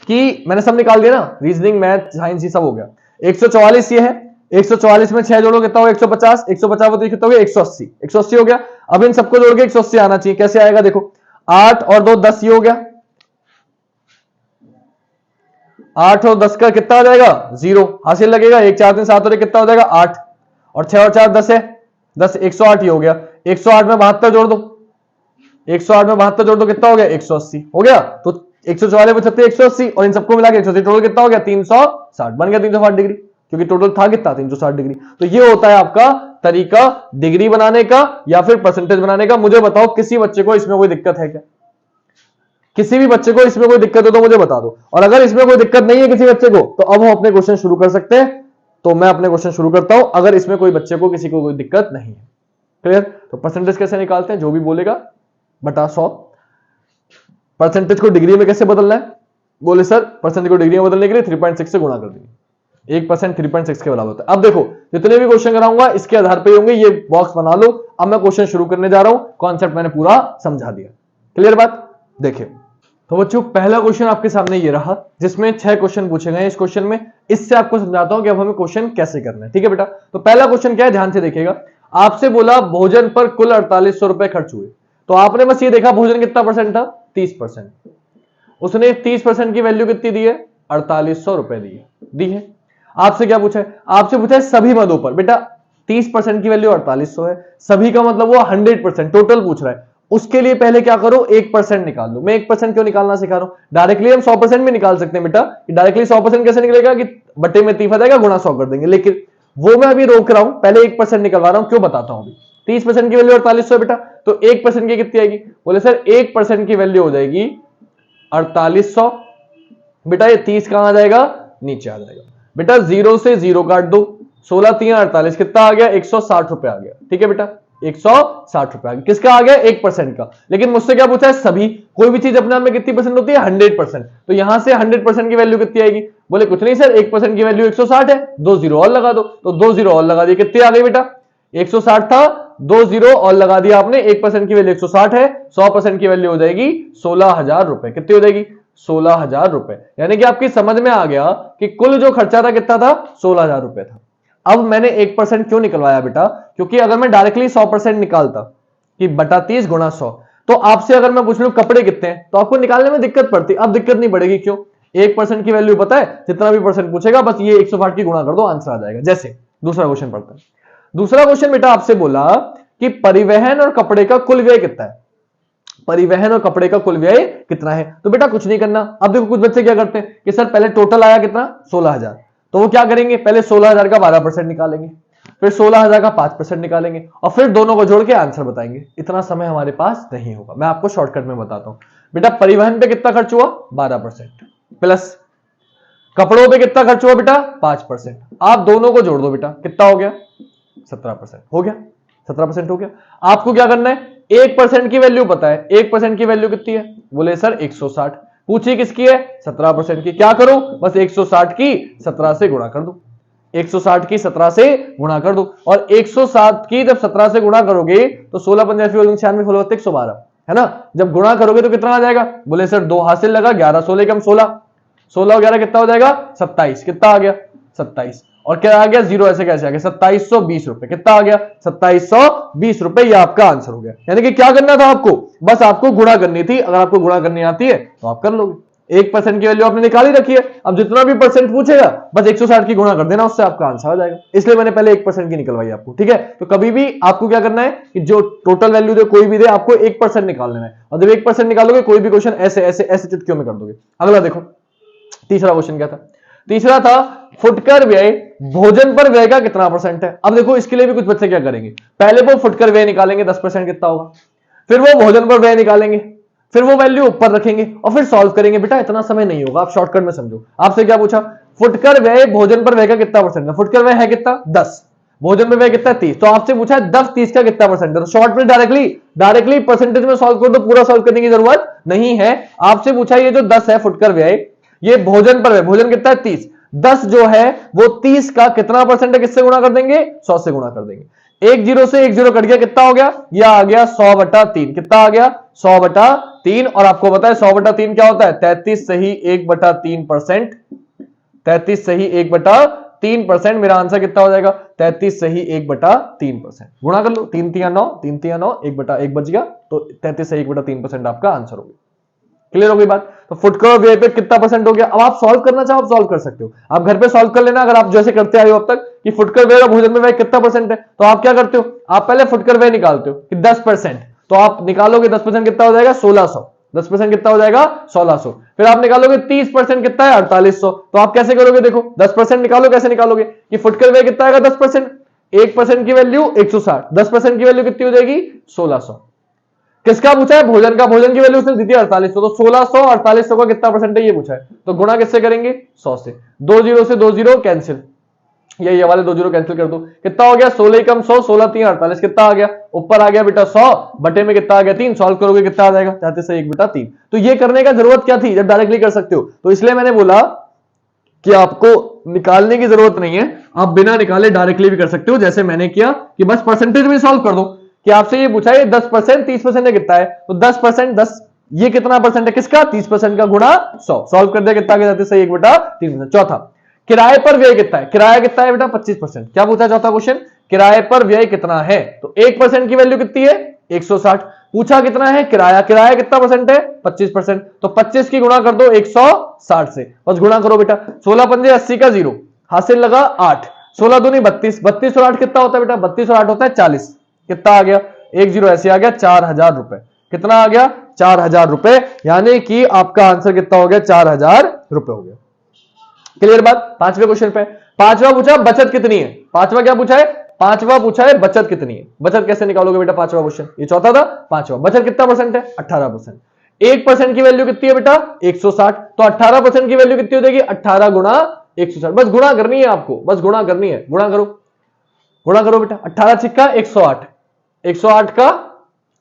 कि मैंने सब निकाल दिया ना, रीजनिंग मैथ साइंस ये सब हो गया। 144 ये है, 144 में 6 जोड़ो कितना होगा 150, 150 बताइए कितना हो गया 180, 180 हो गया। अब इन सबको जोड़ के 180 आना चाहिए, कैसे आएगा देखो 8 और 2 10 ये हो गया, 8 और 10 का कितना आ जाएगा 0, हासिल लगेगा 1 4 3 7 और कितना हो जाएगा 8, और 6 और 4 10 है 10, 108 ये हो गया। 108 में 72 जोड़ दो, 108 में 72 जोड़ दो कितना हो गया 180 हो गया। तो 144 में 36 180 और इन सबको मिला के 180, टोटल कितना हो गया 360, बन गया 360 डिग्री, क्योंकि टोटल था कितना 360 डिग्री। तो ये होता है आपका तरीका डिग्री बनाने का या फिर परसेंटेज बनाने का। मुझे बताओ किसी बच्चे को इसमें कोई दिक्कत है क्या, किसी भी बच्चे को इसमें कोई दिक्कत हो तो मुझे बता दो, और अगर इसमें कोई दिक्कत नहीं है किसी बच्चे को तो अब हम अपने क्वेश्चन शुरू कर सकते हैं। तो मैं अपने क्वेश्चन शुरू करता हूं, अगर इसमें कोई बच्चे को किसी को कोई दिक्कत नहीं है। क्लियर? तो परसेंटेज कैसे निकालते हैं, जो भी बोलेगा बटा 100। परसेंटेज को डिग्री में कैसे बदलना है, बोले सर परसेंटेज को डिग्री में बदलने के लिए 3.6 से गुणा कर देंगे, 1% 3.6 के बराबर होता है। अब देखो जितने भी क्वेश्चन कराऊंगा इसके आधार पे होंगे, ये बॉक्स बना लो। अब मैं क्वेश्चन शुरू करने जा रहा हूं, कॉन्सेप्ट मैंने पूरा समझा दिया। क्लियर बात? देखिए तो बच्चों पहला क्वेश्चन आपके सामने ये रहा, जिसमें 6 क्वेश्चन पूछे गए। इस क्वेश्चन में इससे आपको समझाता हूं कि अब हमें क्वेश्चन कैसे करना है। ठीक है बेटा, तो पहला क्वेश्चन क्या है ध्यान से देखिएगा। आपसे बोला भोजन पर कुल 4800 रुपए खर्च हुए, तो आपने बस ये देखा भोजन कितना परसेंट था 30%, उसने 30% की वैल्यू कितनी दी है 4800 रुपए दी है। आपसे क्या पूछा है, आपसे पूछा है सभी मदों पर। बेटा 30% की वैल्यू 4800 है, सभी का मतलब वो 100% टोटल पूछ रहा है। उसके लिए पहले क्या करो 1% निकाल लो। मैं 1% क्यों निकालना सिखा रहा हूं, डायरेक्टली हम 100% भी निकाल सकते हैं बेटा। डायरेक्टली 100% कैसे निकलेगा कि बटे में 30 आ जाएगा, गुणा 100 कर देंगे, लेकिन वो मैं अभी रोक रहा हूं, पहले 1% निकलवा रहा हूं, क्यों बताता हूं अभी। 30% की वैल्यू 4800 बेटा, तो 1% की कितनी आएगी, बोले सर 1% की वैल्यू हो जाएगी 4800। बेटा ये 30 कहां आ जाएगा, नीचे आ जाएगा। बेटा 0 से 0 काट दो, 16 3 48 कितना आ गया 160 रुपए आ गया। ठीक है बेटा 160 रुपए आ गया, किसका आ गया 1% का। लेकिन मुझसे क्या पूछा है सभी, कोई भी चीज अपने आप में कितनी परसेंट होती है 100%, तो यहां से 100% की वैल्यू कितनी आएगी, बोले कुछ नहीं सर 1% की वैल्यू 160 है, 2 जीरो और लगा दो, तो 2 जीरो और लगा दिए, कितनी आ गई बेटा 160 था, 2 जीरो और लगा दिया आपने, 1% की वैल्यू 160 है, 100% की वैल्यू हो जाएगी 16,000 रुपए। कितनी हो जाएगी 16,000 रुपए। यानी कि आपकी समझ में आ गया कि कुल जो खर्चा था कितना था 16,000 रुपए था। अब मैंने 1% क्यों निकलवाया बेटा, क्योंकि अगर मैं डायरेक्टली 100% निकालता कि बटा 30 गुणा 100, तो आपसे अगर मैं पूछ लूं कपड़े कितने हैं तो आपको निकालने में दिक्कत पड़ती। अब दिक्कत नहीं पड़ेगी, क्यों 1% की वैल्यू पता है, जितना भी परसेंट पूछेगा बस ये 160 की गुणा कर दो, आंसर आ जाएगा। जैसे दूसरा क्वेश्चन पढ़ते हैं। दूसरा क्वेश्चन बेटा आपसे बोला कि परिवहन और कपड़े का कुल व्यय कितना है, परिवहन और कपड़े का कुल व्यय कितना है। तो बेटा कुछ नहीं करना। अब देखो कुछ बच्चे क्या करते हैं कि सर पहले टोटल आया कितना 16,000, तो वो क्या करेंगे पहले 16,000 का 12% निकालेंगे, फिर 16,000 का 5% निकालेंगे और फिर दोनों को जोड़ के आंसर बताएंगे। इतना समय हमारे पास नहीं होगा, मैं आपको शॉर्टकट में बताता हूं। बेटा परिवहन पे कितना खर्च हुआ 12%, प्लस कपड़ों पे कितना खर्च हुआ बेटा 5%। आप दोनों को जोड़ दो बेटा, कितना हो गया 17% हो गया, 17% हो गया। आपको क्या करना है 1% की वैल्यू पता है, 1% की वैल्यू कितनी है, बोले सर 160। पूछी किसकी है 17% की। क्या करो बस 160 की 17 से गुणा कर दो, 160 की 17 से गुणा कर दो, और 160 की जब 17 से गुणा करोगे तो 16 पंजा 96 16 112 है ना। जब गुणा करोगे तो कितना आ जाएगा, बोले सर 2 हासिल लगा, 11 16 कम 16, 16 और 11 कितना हो जाएगा 27, कितना आ गया 27, और क्या आ गया जीरो, ऐसे कैसे आ गया 2720 रुपए। कितना आ गया 2720 रुपए, ये आपका आंसर हो गया। यानी कि क्या करना था आपको, बस आपको गुणा करनी थी। अगर आपको गुणा करनी आती है तो आप कर लोगे। 1% की वैल्यू आपने निकाली रखी है, अब जितना भी परसेंट पूछेगा बस 160 की गुणा कर देना, उससे आपका आंसर आ जाएगा। इसलिए मैंने पहले 1% की निकलवाई आपको। ठीक है, तो कभी भी आपको क्या करना है कि जो टोटल वैल्यू दे कोई भी दे, आपको 1% निकाल लेना है, और जब 1% निकालोगे कोई भी क्वेश्चन ऐसे ऐसे ऐसे चुटकियों में कर दोगे। अगला देखो तीसरा क्वेश्चन क्या था, तीसरा था फुटकर व्यय भोजन पर व्यय का कितना परसेंट है। अब देखो इसके लिए भी कुछ बच्चे क्या करेंगे, पहले वो फुटकर व्यय निकालेंगे 10% कितना होगा, फिर वो भोजन पर व्यय निकालेंगे फिर वो वैल्यू ऊपर रखेंगे और फिर सॉल्व करेंगे। बेटा इतना समय नहीं होगा, आप शॉर्टकट में समझो। आपसे क्या पूछा, फुटकर व्यय भोजन पर व्यय का कितना परसेंट है। फुटकर व्यय है कितना 10, भोजन पर व्यय कितना 30, तो आपसे पूछा है 10 30 का कितना परसेंट है। तो शॉर्ट में डायरेक्टली परसेंटेज में सॉल्व कर दो, पूरा सॉल्व करने की जरूरत नहीं है। आपसे पूछा ये जो 10 है फुटकर व्यय, ये भोजन पर व्यय, भोजन कितना है 30, 10 जो है वो 30 का कितना परसेंट है, किससे गुणा कर देंगे 100 से गुणा कर देंगे। एक जीरो से एक जीरो कट गया, कितना हो गया, यह आ गया 100/3। कितना आ गया 100/3। और आपको पता है 100/3 क्या होता है, 33 सही 1/3%। 33 सही 1/3%। मेरा आंसर कितना हो जाएगा, 33 सही 1/3%। गुणा कर लो, 3 3 9, 3 3 9, 1/1 बच गया, तो 33 सही 1/3% आपका आंसर हो गया। क्लियर हो गई बात। तो फुटकर व्यय पे कितना परसेंट हो गया। अब आप सॉल्व करना चाहो आप सॉल्व कर सकते हो, आप घर पे सॉल्व कर लेना। अगर आप जैसे करते आए हो अब तक कि फुटकर व्यय और भोजन में व्यय कितना परसेंट है, तो आप क्या करते हो, आप पहले फुटकर व्यय निकालते हो कि 10%, तो आप निकालोगे 10% कितना हो जाएगा 1600। 10% कितना हो जाएगा 1600। फिर आप निकालोगे 30% कितना है 4800। तो आप कैसे करोगे, देखो 10% निकालो, कैसे निकालोगे कि फुटकर व्यय कितना आएगा 10%, 1% की वैल्यू 160, 10% की वैल्यू कितनी हो जाएगी 1600। किसका पूछा है, भोजन का। भोजन की वैल्यू उसने दी थी 4800, तो 1600 4800 का कितना परसेंट है ये पूछा है। तो गुणा किससे करेंगे 100 से। 2 जीरो से 2 जीरो कैंसिल, ये वाले 2 जीरो कैंसिल कर दो। कितना हो गया 16 कम 100, 16 3 48, कितना आ गया, ऊपर आ गया बेटा 100 बटे में कितना आ गया 3। सॉल्व करोगे कितना आ जाएगा 33 से 1/3। तो ये करने का जरूरत क्या थी जब डायरेक्टली कर सकते हो। तो इसलिए मैंने बोला कि आपको निकालने की जरूरत नहीं है, आप बिना निकाले डायरेक्टली भी कर सकते हो, जैसे मैंने किया कि बस परसेंटेज में सॉल्व कर दो। कि आपसे ये पूछा है 10% 30% है कितना है, तो 10% 10 ये कितना परसेंट है किसका 30% का गुणा 100। सॉल्व कर दिया, कितना आ गया सही 1/3%। चौथा, किराए पर व्यय कितना है। किराया कितना है बेटा 25%। क्या पूछा चौथा क्वेश्चन, किराए पर व्यय कितना है। तो 1% की वैल्यू कितनी है 160। पूछा कितना है किराया, किराया कितना परसेंट है 25%। तो 25 की गुणा कर दो 160 से, बस गुणा करो बेटा। 16 पंजे 80 का जीरो, हासिल लगा 8, 16 दूनी 32, 32 और 8 कितना होता है बेटा 32 और 8 होता है 40। कितना आ गया, एक जीरो ऐसे आ गया 4000 रुपए। कितना आ गया 4000 रुपए, यानी कि आपका आंसर कितना हो गया 4000 रुपए हो गया। क्लियर बात। पांचवें क्वेश्चन पे, पांचवा पूछा बचत कितनी है। पांचवा क्या पूछा है, पांचवा पूछा है बचत कितनी है। बचत कैसे निकालोगे बेटा, पांचवा क्वेश्चन, ये चौथा था। पांचवा बचत कितना परसेंट है 18%। 1% की वैल्यू कितनी है बेटा 160, तो 18% की वैल्यू कितनी हो जाएगी 18 गुणा 160। बस गुणा करनी है आपको, बस गुणा करनी है। गुणा करो, गुणा करो बेटा। 18 छिक्का 108, 108 का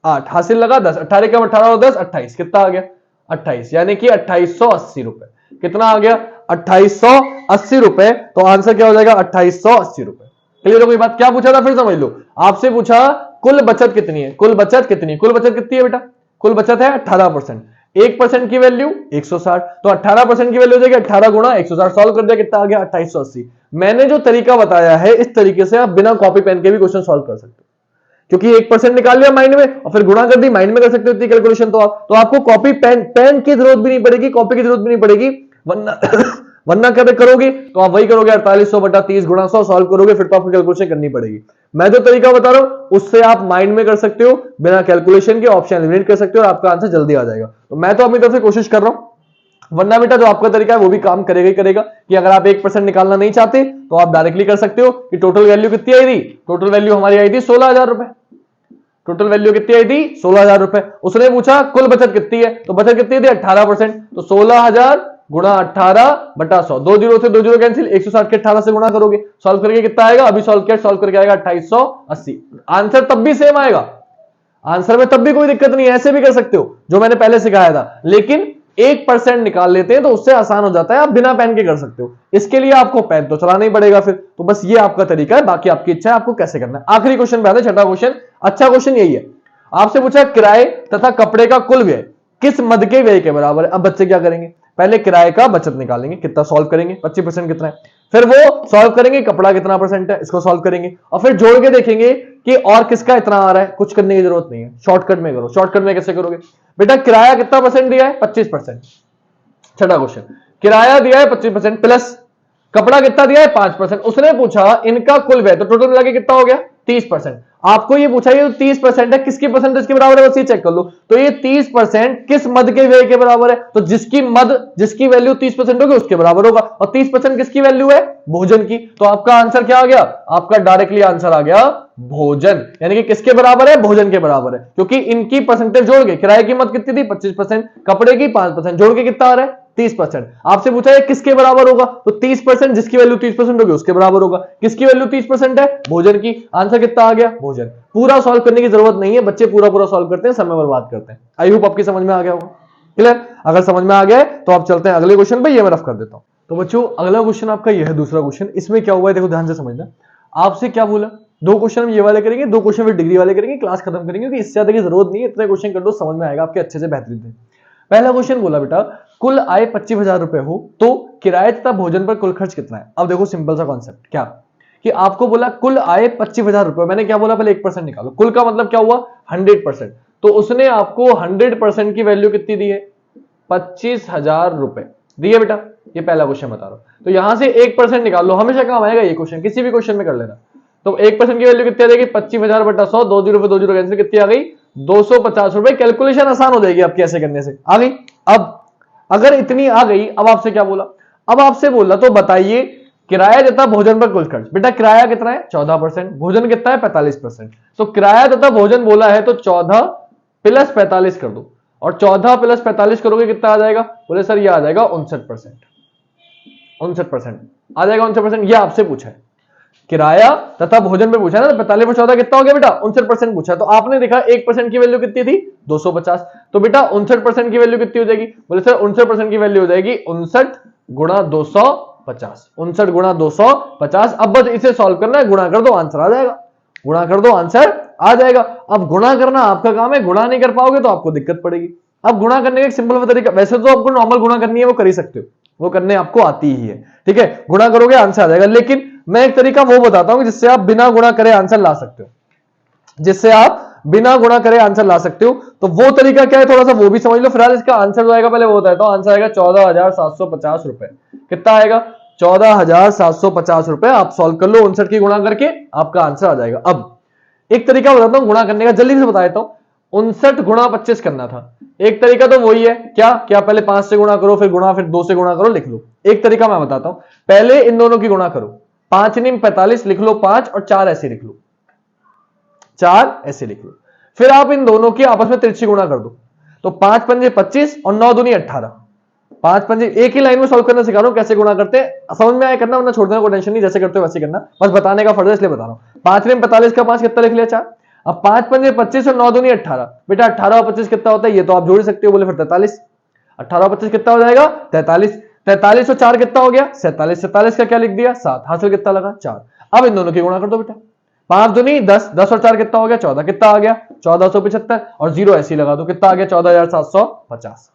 8, हासिल लगा 10, 18 का 18 और 10 28, कितना आ गया 28, यानी कि 2880 रुपए। कितना आ गया 2880 रुपए। तो आंसर क्या हो जाएगा 2880 रुपए। क्लियर हो गई बात। क्या पूछा था फिर समझ लो, आपसे पूछा कुल बचत कितनी है। कुल बचत कितनी है, कुल बचत कितनी है बेटा, कुल बचत है 18%। 1% की वैल्यू 160, तो 18% की वैल्यू हो जाएगी 18 गुणा 160। सॉल्व कर दिया, कितना आ गया 2880। मैंने जो तरीका बताया है इस तरीके से आप बिना कॉपी पेन के भी क्वेश्चन सॉल्व कर सकते हो, क्योंकि 1% निकाल लिया माइंड में और फिर गुणा कर दी, माइंड में कर सकते हो इतनी कैलकुलेशन। तो आपको कॉपी पेन की जरूरत भी नहीं पड़ेगी, कॉपी की जरूरत भी नहीं पड़ेगी, वरना वरना क्या करोगे तो आप वही करोगे 4800/30 गुणा 100 सॉल्व करोगे, फिर तो आपको कैलकुलेशन करनी पड़ेगी। मैं जो तरीका बता रहा हूं उससे आप माइंड में कर सकते हो, बिना कैलकुलेशन के ऑप्शन एलिमिनेट कर सकते हो और आपका आंसर जल्दी आ जाएगा। तो मैं तो अपनी तरफ से कोशिश कर रहा हूं, वरना बेटा जो आपका तरीका है वो भी काम करेगा ही करेगा। कि अगर आप 1% निकालना नहीं चाहते तो आप डायरेक्टली कर सकते हो कि टोटल वैल्यू कितनी आई थी, टोटल वैल्यू हमारी आई थी 16000 रुपए। टोटल वैल्यू कितनी आई थी 16000 रुपए। उसने पूछा कुल बचत कितनी है, तो बचत कितनी थी 18%, तो 16000 गुणा 18/100। 2 जीरो से 2 जीरो कैंसिल, 160 के 18 से गुणा करोगे, सॉल्व करके कितना आएगा, अभी सॉल्व करके आएगा 2880। आंसर तब भी सेम आएगा, आंसर में तब भी कोई दिक्कत नहीं है, ऐसे भी कर सकते हो जो मैंने पहले सिखाया था। लेकिन 1% निकाल लेते हैं तो उससे आसान हो जाता है, आप बिना पेन के कर सकते हो। इसके लिए आपको पेन तो चलाना ही पड़ेगा फिर। तो बस ये आपका तरीका है, बाकी आपकी इच्छा है आपको कैसे करना है। आखिरी क्वेश्चन पे आते हैं, छठा क्वेश्चन। अच्छा क्वेश्चन यही है, आपसे पूछा किराए तथा कपड़े का कुल व्यय किस मद के व्यय के बराबर है। अब बच्चे क्या करेंगे, पहले किराए का बचत निकालेंगे, कितना सॉल्व करेंगे 25% कितना है, फिर वो सॉल्व करेंगे कपड़ा कितना परसेंट है, इसको सॉल्व करेंगे और फिर जोड़ के देखेंगे कि और किसका इतना आ रहा है। कुछ करने की जरूरत नहीं है, शॉर्टकट में करो। शॉर्टकट में कैसे करोगे बेटा, किराया कितना परसेंट दिया है 25%। छठा क्वेश्चन, किराया दिया है 25% प्लस कपड़ा कितना दिया है 5%। उसने पूछा इनका कुल व्यय, तो टोटल मिला के कितना हो गया 30%। आपको ये पूछा ये 30% है, किसकी परसेंटेज के बराबर है बस ये चेक कर लो। तो ये 30% किस मद के व्यय के बराबर है, तो जिसकी वैल्यू 30% होगी उसके बराबर होगा। और 30% किसकी वैल्यू है, भोजन की। तो आपका आंसर क्या आ गया, आपका डायरेक्टली आंसर आ गया भोजन, यानी कि किसके बराबर है, भोजन के बराबर है। क्योंकि इनकी परसेंटेज जोड़ के किराए की मद कितनी थी 25%, कपड़े की 5%, जोड़ के कितना आ रहा है 30%। आपसे पूछा है किसके बराबर होगा, तो 30% जिसकी वैल्यू 30% होगी उसके बराबर होगा। किसकी वैल्यू 30% है, भोजन की। आंसर कितना आ गया, भोजन। पूरा सॉल्व करने की जरूरत नहीं है, बच्चे पूरा सॉल्व करते हैं, समय बर्बाद करते हैं। आई होप आपकी समझ में आ गया होगा। क्लियर, अगर समझ में आ गया तो आप चलते हैं अगले क्वेश्चन पे, ये मैं रफ कर देता हूं। तो बच्चों अगला क्वेश्चन आपका ये है, दूसरा क्वेश्चन। इसमें क्या हुआ है देखो ध्यान से समझना। आपसे क्या बोला, 2 क्वेश्चन हम ये वाले करेंगे, 2 क्वेश्चन फिर डिग्री वाले करेंगे, क्लास खत्म करेंगे, क्योंकि इससे ज्यादा की जरूरत नहीं है। इतने क्वेश्चन कर दो, समझ में आएगा आपके अच्छे से, बेहतरीन से। पहला क्वेश्चन बोला बेटा कुल आय 25,000 रुपए हो तो किराए तथा भोजन पर कुल खर्च कितना है। अब देखो सिंपल सा कॉन्सेप्ट, क्या कि आपको बोला कुल आय 25,000 रुपए, मैंने क्या बोला पहले 1% निकालो। कुल का मतलब क्या हुआ 100%, तो उसने आपको 100% की वैल्यू कितनी दी है, 25,000 रुपए दी है बेटा। ये पहला क्वेश्चन बता रहा हूं। तो यहां से 1% निकाल लो, हमेशा काम आएगा ये क्वेश्चन, किसी भी क्वेश्चन में कर लेना। तो 1% की वैल्यू कितनी आ जाएगी, 25,000 बटा 100, 2 जीरो पे 2 जीरो कैंसिल, कितनी आ गई 250 रुपए। कैलकुलेशन आसान हो जाएगी आपकी ऐसे करने से, आ गई। अब अगर इतनी आ गई, अब आपसे क्या बोला, अब आपसे बोला तो बताइए किराया तथा भोजन पर कुल खर्च। बेटा किराया कितना है 14%, भोजन कितना है 45%। तो किराया तथा भोजन बोला है तो 14 प्लस 45 कर दो, और 14 प्लस 45 करोगे कितना आ जाएगा, बोले सर ये आ जाएगा 59%। 59% आ जाएगा, 59%। ये आपसे पूछा है, किराया तथा भोजन पे पूछा है ना, तो 45 पर 14 कितना हो गया बेटा 59% पूछा है। तो आपने देखा 1% की वैल्यू कितनी थी 250, तो बेटा 59% की वैल्यू कितनी हो जाएगी, बोले सर 59% की वैल्यू हो जाएगी 59 गुणा 250। 59 गुणा 250। अब बस इसे सॉल्व करना है, गुणा कर दो आंसर आ जाएगा, गुणा कर दो आंसर आ जाएगा। अब गुणा करना आपका काम है, गुणा नहीं कर पाओगे तो आपको दिक्कत पड़ेगी। अब गुणा करने का एक सिंपल तरीका, वैसे तो आपको नॉर्मल गुणा करनी है वो कर ही सकते हो, वो करने आपको आती ही है, ठीक है, गुणा करोगे आंसर आ जाएगा। लेकिन मैं एक तरीका वो बताता हूं जिससे आप बिना गुणा करे आंसर ला सकते हो, जिससे आप बिना गुणा करे आंसर ला सकते हो। तो वो तरीका क्या है थोड़ा सा वो भी समझ लो। फिलहाल इसका आंसर जो आएगा पहले वो बताता हूं। आंसर आएगा 14,750 रुपए। कितना आएगा 14,750 रुपए। आप सॉल्व कर लो 59 की गुणा करके, आपका आंसर आ जाएगा। अब एक तरीका बताता हूं गुणा करने का, जल्दी से बता देता हूं। 59 गुणा 25 करना था, एक तरीका तो वही है, क्या क्या पहले 5 से गुणा करो, फिर गुणा, फिर 2 से गुणा करो, लिख लो। एक तरीका मैं बताता हूं, पहले इन दोनों की गुणा करो, 5 नीम 45 लिख लो 5, और 4 ऐसे लिख लो, 4 ऐसे लिख लो। फिर आप इन दोनों की आपस में तिरछी गुणा कर दो, तो 5 पंजे 25 और 9 दूनी 18। 5 पंजे, एक ही लाइन में सॉल्व करना सिखा रहा हूं कैसे गुणा करते हैं, समझ में आया करना, वरना छोड़ देना, कोई टेंशन नहीं, जैसे करते हो वैसे करना, बस बताने का फर्ज है इसलिए बता रहा हूं। 5 नीम 45 का 5 कितना लिख लिया 4। अब 5 पंजे 25 और 9 दूनी 18। बेटा 18 और 25 कितना होता है, ये तो आप जोड़ सकते हो, बोले फिर 43। 18 और 25 कितना हो जाएगा 43। 43 और 4 कितना हो गया 47। 47 का क्या लिख दिया 7। हासिल कितना लगा 4। अब इन दोनों की गुणा कर दो बेटा, 5 दूनी 10, 10 और 4 कितना हो गया 14। कितना आ गया 1475, और 0 ऐसे ही लगा दो, कितना आ गया 14,750।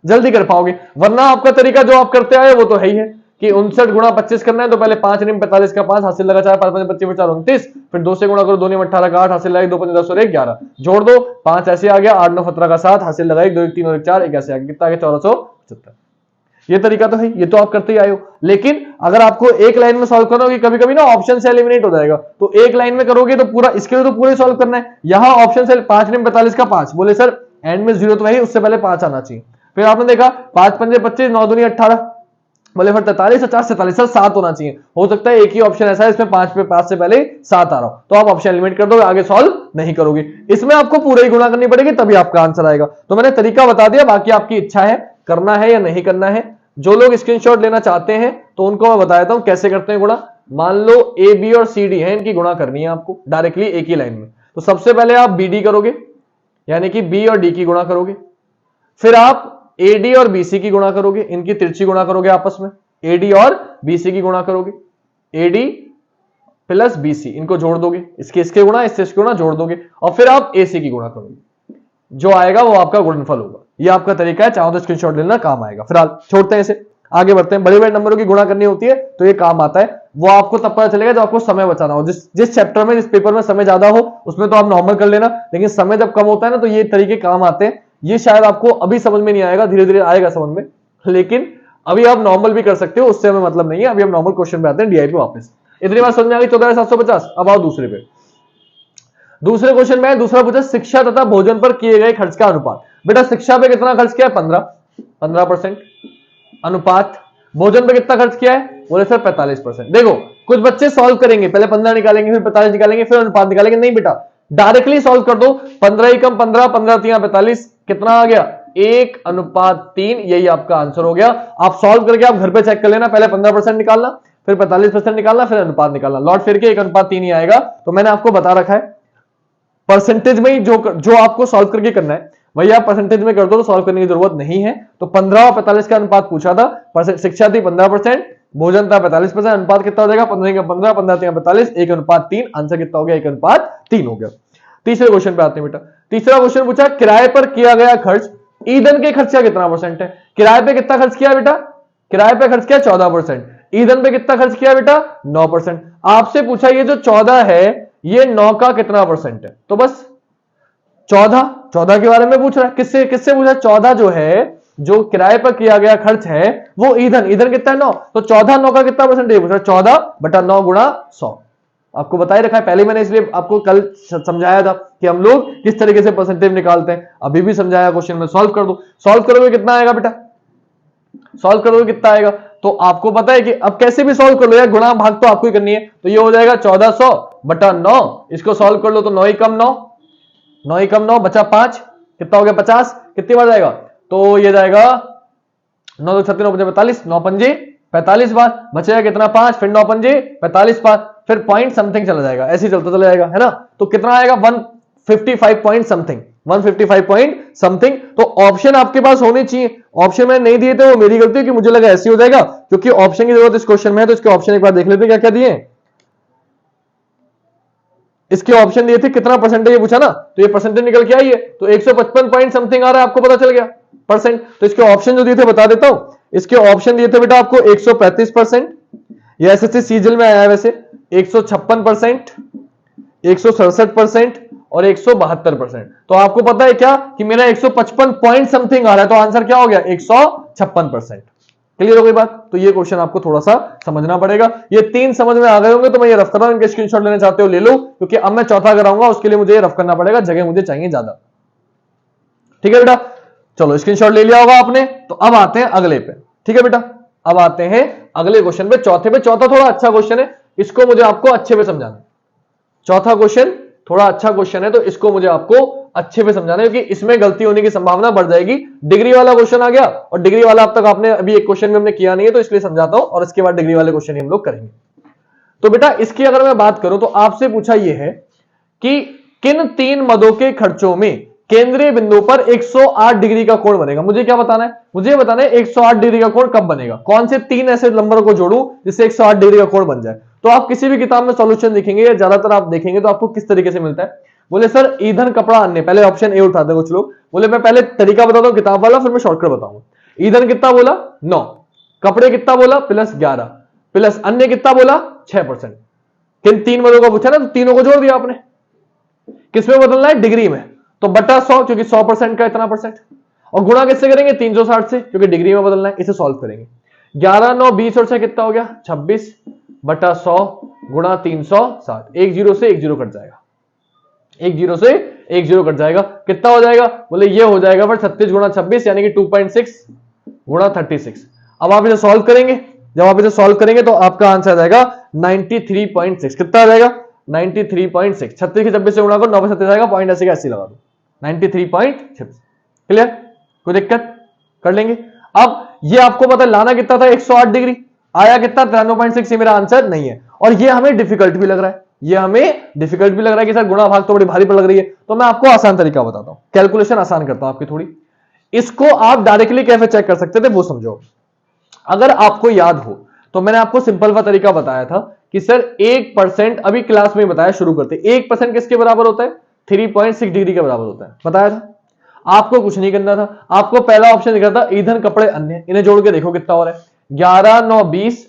जल्दी कर पाओगे, वरना आपका तरीका जो आप करते आए वो तो है ही है कि 59 गुणा 25 करना है। तो पहले 5 नीम 45 का 5 हासिल लगा 4, 5 5 25 4 29, फिर 2 से गुणा करो, 2 नीम 18 का 8 हासिल लगा 2 5 10 और 1 11, जोड़ दो 5 ऐसे आ गया, 8 9 17 का 7 हासिल लगा 1 2 1 3 और 1 4, 1 ऐसे आ गया, कितना आ गया 1475। ये तरीका तो है, ये तो आप करते ही आए हो। लेकिन अगर आपको एक लाइन में सॉल्व करोगे, कभी कभी ना ऑप्शन से एलिमिनेट हो जाएगा, तो एक लाइन में करोगे तो पूरा, इसके लिए तो पूरे सॉल्व करना है। यहां ऑप्शन से 5 नीम 45 का 5, बोले सर एंड में 0 तो है, उससे पहले 5 आना चाहिए। फिर आपने देखा 5 पंजे 25, 9 दूनी 18, बोले फिर 43 और 4 47, सर 7 होना चाहिए। हो सकता है एक ही ऑप्शन ऐसा है इसमें 5 से पहले 7 आ रहा हो, तो आप ऑप्शन एलिमिनेट कर दोगे, आगे सॉल्व नहीं करोगे। इसमें आपको पूरा ही गुणा करनी पड़ेगी तभी आपका आंसर आएगा। तो मैंने तरीका बता दिया, बाकी आपकी इच्छा है करना है या नहीं करना है। जो लोग स्क्रीनशॉट लेना चाहते हैं तो उनको मैं बता देता हूं कैसे करते हैं गुणा। मान लो ए बी और सी डी है, इनकी गुणा करनी है आपको डायरेक्टली एक ही लाइन में। तो सबसे पहले आप बी डी करोगे, यानी कि बी और डी की गुणा करोगे। फिर आप एडी और बीसी की गुणा करोगे, इनकी तिरछी गुणा करोगे आपस में, एडी और बीसी की गुणा करोगे, एडी प्लस बीसी इनको जोड़ दोगे, इसके गुणा इससे इसके गुणा जोड़ दोगे, और फिर आप एसी की गुणा करोगे, जो आएगा वो आपका गुणनफल होगा। ये आपका तरीका है, चाहो तो स्क्रीनशॉट लेना, काम आएगा। फिलहाल छोड़ते हैं इसे, आगे बढ़ते हैं। बड़े बड़े नंबरों की गुणा करनी होती है तो ये काम आता है, वो आपको तब पता चलेगा जब आपको समय बचाना हो। जिस चैप्टर में, जिस पेपर में समय ज्यादा हो उसमें तो आप नॉर्मल कर लेना, लेकिन समय जब कम होता है ना तो ये तरीके काम आते हैं। ये शायद आपको अभी समझ में नहीं आएगा, धीरे धीरे आएगा समझ में, लेकिन अभी आप नॉर्मल भी कर सकते हो, उससे हमें मतलब नहीं है। अभी हम नॉर्मल क्वेश्चन पे आते हैं, डीआई पे वापस। इतनी बात समझ में आ गई 14,750। अब आओ दूसरे पे। दूसरे क्वेश्चन में दूसरा पूछा शिक्षा तथा भोजन पर किए गए खर्च का अनुपात। बेटा शिक्षा पे कितना खर्च किया है? 15% अनुपात। भोजन पे कितना खर्च किया है? बोले सर 45%। देखो कुछ बच्चे सॉल्व करेंगे, पहले 15 निकालेंगे, फिर 45 निकालेंगे, फिर अनुपात निकालेंगे। नहीं बेटा, डायरेक्टली सॉल्व कर दो। 15 ही कम 15, 15 3 45, कितना आ गया? 1:3। यही आपका आंसर हो गया। आप सॉल्व करके आप घर पे चेक कर लेना, पहले 15% निकालना, फिर 45% निकालना, फिर अनुपात निकालना। लॉट फिर के 1:3 ही आएगा। तो मैंने आपको बता रखा है परसेंटेज में ही जो आपको सॉल्व करके करना है वही आप परसेंटेज में कर दो, तो सॉल्व करने की जरूरत नहीं है। तो 15 और 45 का अनुपात पूछा था। शिक्षा थी 15%, भोजन था 45%, अनुपात कितना हो जाएगा? 15 का 15, 15 3 45, 1:3। आंसर कितना हो गया? 1:3 हो गया। तीसरे क्वेश्चन पे आते हैं बेटा। तीसरा क्वेश्चन पूछा किराए पर किया गया खर्च ईंधन के खर्च का कितना परसेंट है? किराए पे कितना खर्च किया बेटा? किराए पे खर्च किया 14%। ईंधन पे कितना खर्च किया बेटा? 9%। आपसे पूछा ये जो 14 है ये 9 का कितना परसेंट है? तो बस 14 के बारे में पूछ रहा है। किससे किससे पूछा? 14 जो है, जो किराए पर किया गया खर्च है वो ईंधन कितना है? 9। तो 14 9 का कितना परसेंट है? पूछ रहा है 14/9 गुणा 100। आपको बता ही रखा है पहले, मैंने इसलिए आपको कल समझाया था कि हम लोग किस तरीके से परसेंटेज निकालते हैं। अभी भी समझाया, क्वेश्चन में सॉल्व कर दो। सॉल्व करोगे कितना आएगा बेटा? सॉल्व करोगे कितना आएगा? तो आपको पता है कि अब कैसे भी सॉल्व कर लो यार, गुणा भाग तो आपको ही करनी है। तो ये हो जाएगा 1400/9। इसको सॉल्व कर लो तो 9 ही कम 9, 9 ही कम 9 बचा 5, कितना हो गया? 50। कितनी बार जाएगा? तो ये जाएगा 9 2 36 9 5 45, 9 पंजे 45 बार। बचेगा कितना? 5, फिर 9 पंजे 45 बार, फिर पॉइंट समथिंग चला जाएगा, ऐसे ही चलता चला जाएगा, है ना। तो कितना आएगा? 155 पॉइंट समथिंग, 155 पॉइंट समथिंग। तो ऑप्शन आपके पास होने चाहिए। ऑप्शन मैंने नहीं दिए थे, वो मेरी गलती है कि मुझे लगा ऐसे हो जाएगा, क्योंकि ऑप्शन की जरूरत इस क्वेश्चन में है। तो इसके ऑप्शन एक बार देख लेते हैं क्या क्या दिए। इसके ऑप्शन दिए थे, कितना परसेंटेज ये पूछा ना, तो ये परसेंटेज निकल के आई है। तो 155 पॉइंट समथिंग आ रहा है, आपको पता चल गया परसेंट। तो इसके ऑप्शन जो दिए थे बता देता हूं। इसके ऑप्शन दिए थे बेटा आपको 135%, ये एसएससी सीजल में आया है वैसे, 156%, 167% और 172%। तो आपको पता है क्या कि मेरा 155 पॉइंट समथिंग आ रहा है, तो आंसर क्या हो गया? 156%। क्लियर हो गई बात? तो ये क्वेश्चन आपको थोड़ा सा समझना पड़ेगा। ये 3 समझ में आ गए होंगे तो मैं ये रफ कर रहा हूं, इनके स्क्रीनशॉट लेना चाहते हो ले लो, क्योंकि अब मैं चौथा कराऊंगा, उसके लिए मुझे ये रफ करना पड़ेगा, जगह मुझे चाहिए ज्यादा। ठीक है बेटा, चलो स्क्रीनशॉट ले लिया होगा आपने। तो अब आते हैं अगले पे। ठीक है बेटा, अब आते हैं अगले क्वेश्चन पे, चौथे पे। चौथा थोड़ा अच्छा क्वेश्चन है, इसको मुझे आपको अच्छे पे समझाना है। चौथा क्वेश्चन थोड़ा अच्छा क्वेश्चन है, तो इसको मुझे आपको अच्छे पे समझाना है, क्योंकि इसमें गलती होने की संभावना बढ़ जाएगी। डिग्री वाला क्वेश्चन आ गया, और डिग्री वाला अब तक आपने अभी एक क्वेश्चन में हमने किया नहीं है, तो इसलिए समझाता हूं, और इसके बाद डिग्री वाले क्वेश्चन ही हम लोग करेंगे। तो बेटा इसकी अगर मैं बात करूं, तो आपसे पूछा यह है कि किन 3 मदों के खर्चों में केंद्रीय बिंदु पर 108 डिग्री का कोण बनेगा। मुझे क्या बताना है? मुझे बताना है 108 डिग्री का कोण कब बनेगा। कौन से 3 ऐसे नंबर को जोड़ूं जिससे 108 डिग्री का कोण बन जाए। तो आप किसी भी किताब में सॉल्यूशन देखेंगे, या ज्यादातर आप देखेंगे, तो आपको किस तरीके से मिलता है। बोले सर ईंधन कपड़ा अन्य, पहले ऑप्शन ए उठाते हैं कुछ लोग। बोले मैं पहले तरीका बताता हूं किताब वाला, फिर मैं शॉर्टकट बताऊंगा। ईंधन कितना बोला? 9, कपड़े कितना बोला? +11, प्लस अन्य कितना बोला? 6%। किन 3 मदों का पूछा ना, तो तीनों को जोड़ दिया आपने। किसमें बदलना है? डिग्री में। तो बटा 100, क्योंकि 100% का इतना परसेंट, और गुणा किससे करेंगे? 360 से, क्योंकि डिग्री में बदलना है। इसे सॉल्व करेंगे। 11 9 20 और 6 कितना हो गया? 26 बटा 100 गुणा 360। 1 0 से 1 0 कट जाएगा, 1 0 से 1 0 कट जाएगा। कितना हो जाएगा? बोले ये हो जाएगा पर 36 गुणा 26, यानी कि 2.6 गुणा 36। अब आप इसे सॉल्व करेंगे। जब आप इसे सॉल्व करेंगे तो आपका आंसर आ जाएगा 93.6। कितना आ जाएगा? 93.6। 36 की 26 से गुणा करो, 9 पे 37 आएगा, पॉइंट ऐसे का ऐसे लगा दो, 93.6। क्लियर? कोई दिक्कत? कर लेंगे। अब ये आपको पता लाना कितना था? 108 डिग्री। आया कितना? 93.6। मेरा आंसर नहीं है, और ये हमें डिफिकल्ट भी लग रहा है। ये हमें डिफिकल्ट भी लग रहा है कि सर गुणा भाग तो बड़ी भारी पर लग रही है। तो मैं आपको आसान तरीका बताता हूं, कैलकुलेशन आसान करता हूं आपकी थोड़ी। इसको आप डायरेक्टली कैसे चेक कर सकते थे वो समझो। अगर आपको याद हो तो मैंने आपको सिंपल सा तरीका बताया था कि सर 1%, अभी क्लास में बताया, शुरू करते। 1% किसके बराबर होता है? 3.6 डिग्री के बराबर होता है, बताया था। आपको कुछ नहीं करना था, आपको पहला ऑप्शन दिखा था ईंधन कपड़े अन्य, इन्हें जोड़ के देखो कितना हो रहा है। 11 9 20,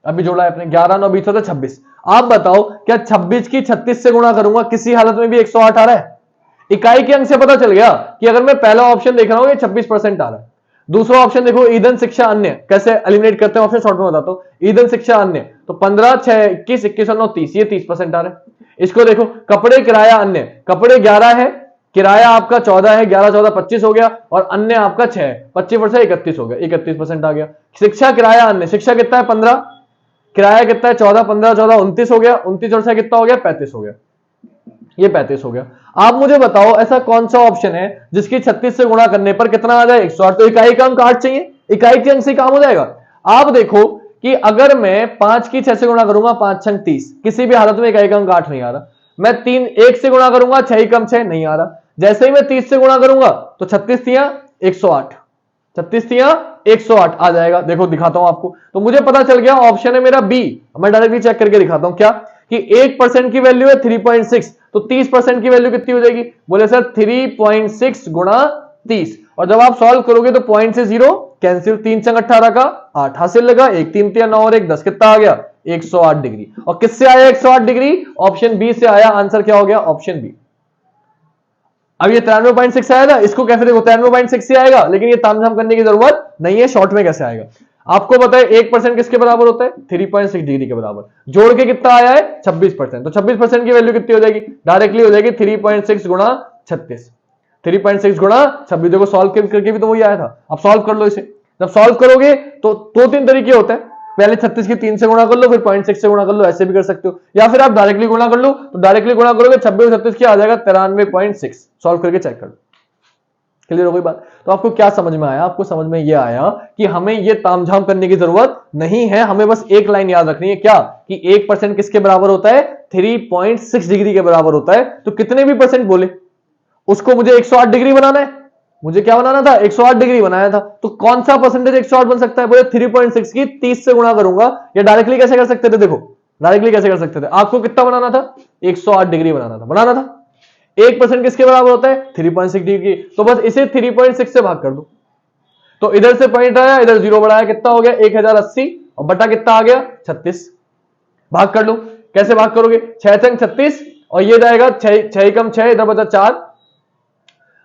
अभी जोड़ा है अपने, 11 9 20 होता है 26। आप बताओ क्या 26 की 36 से गुणा करूंगा किसी हालत में भी 108 आ रहा है? इकाई के अंक से पता चल गया कि अगर मैं पहला ऑप्शन देख रहा हूं ये 26% आ रहा है। दूसरा ऑप्शन देखो ईंधन शिक्षा अन्य, कैसे एलिमिनेट करते हैं ऑप्शन, शॉर्ट में बताता हूं। ईंधन शिक्षा अन्य, तो 15 6 21 21 और 9 30, ये 30% आ रहा है। इसको देखो, कपड़े किराया अन्य, कपड़े 11 है, किराया आपका 14 है, 11 14 25 हो गया, और अन्य आपका 6 है, 25% 31 हो गया, 31% आ गया। शिक्षा किराया अन्य, शिक्षा कितना है 15, किराया कितना है 14, 15 14 29 हो गया, 29 और 6 कितना हो गया 35 हो गया, ये 35 हो गया। आप मुझे बताओ ऐसा कौन सा ऑप्शन है जिसकी 36 से गुणा करने पर कितना आ जाए 108, तो इकाई का अंक 8 चाहिए, इकाई के अंक से काम हो जाएगा। आप देखो कि अगर मैं 5 की 6 से गुणा करूंगा 5 6 30, किसी भी हालत में इकाई का अंक 8 नहीं आ रहा। मैं 3 1 से गुणा करूंगा 6 कम 6 नहीं आ रहा। जैसे ही मैं 30 से गुणा करूंगा तो 36 तिया 108, 36 तिया 108 आ जाएगा। देखो दिखाता हूं आपको, तो मुझे पता चल गया ऑप्शन है मेरा बी। मैं डायरेक्टली चेक करके दिखाता हूं क्या कि 1% की वैल्यू है 3.6, तो 30% की वैल्यू कितनी हो जाएगी, बोले सर 3.6 गुणा 30, और जब आप सॉल्व करोगे तो पॉइंट से 0 कैंसिल, 3 चंग 18 का 8 हासिल लगा, 1 3 3 9 और 1 10, कितना आ गया 108 डिग्री। और किससे आया 108 डिग्री, ऑप्शन बी से आया। आंसर क्या हो गया ऑप्शन बी। अब ये 93.6 आया ना, इसको कैसे देखो 93.6 से आएगा, लेकिन ये तामझाम करने की जरूरत नहीं है, शॉर्ट में कैसे आएगा आपको पता है। 1% किसके बराबर होता है 3.6 डिग्री के बराबर, जोड़ के कितना आया है 26%, तो 26% की वैल्यू कितनी हो जाएगी, डायरेक्टली हो जाएगी 3.6 गुणा 36, 3.6 गुणा 26। देखो सॉल्व करके भी तो वही आया था, अब सॉल्व कर लो इसे। जब सॉल्व करोगे तो 2-3 तरीके होते हैं, पहले 36 की 3 से गुणा कर लो, फिर 0.6 से गुणा कर लो, ऐसे भी कर सकते हो, या फिर आप डायरेक्टली गुणा कर लो, तो डायरेक्टली गुणा करोगे 26 36 क्या आ जाएगा 93.6। सॉल्व करके चेक कर लो, क्लियर हो गई बात। तो आपको क्या समझ में आया, आपको समझ में ये आया कि हमें ये तामझाम करने की जरूरत नहीं है, हमें बस एक लाइन याद रखनी है क्या कि 1% किसके बराबर होता है 3.6 डिग्री के बराबर होता है। तो कितने भी परसेंट बोले उसको मुझे 108 डिग्री बनाना है, मुझे क्या बनाना था 108 डिग्री बनाया था, तो कौन सा परसेंटेज 108 बन सकता है, बोले 3.6 की 30 से गुणा करूंगा, या डायरेक्टली कैसे कर सकते थे, देखो डायरेक्टली कैसे कर सकते थे, आपको कितना बनाना था 108 डिग्री बनाना था। 1% किसके बराबर होता है 3.6 डिग्री, तो बस इसे 3.6 से भाग कर दो, तो इधर से पॉइंट आया, इधर 0 बढ़ाया, कितना हो गया 1080, और बटा कितना आ गया 36, भाग कर लो। कैसे भाग करोगे 6 चंग 36, और ये जाएगा 6 कम 6, इधर बचा 4,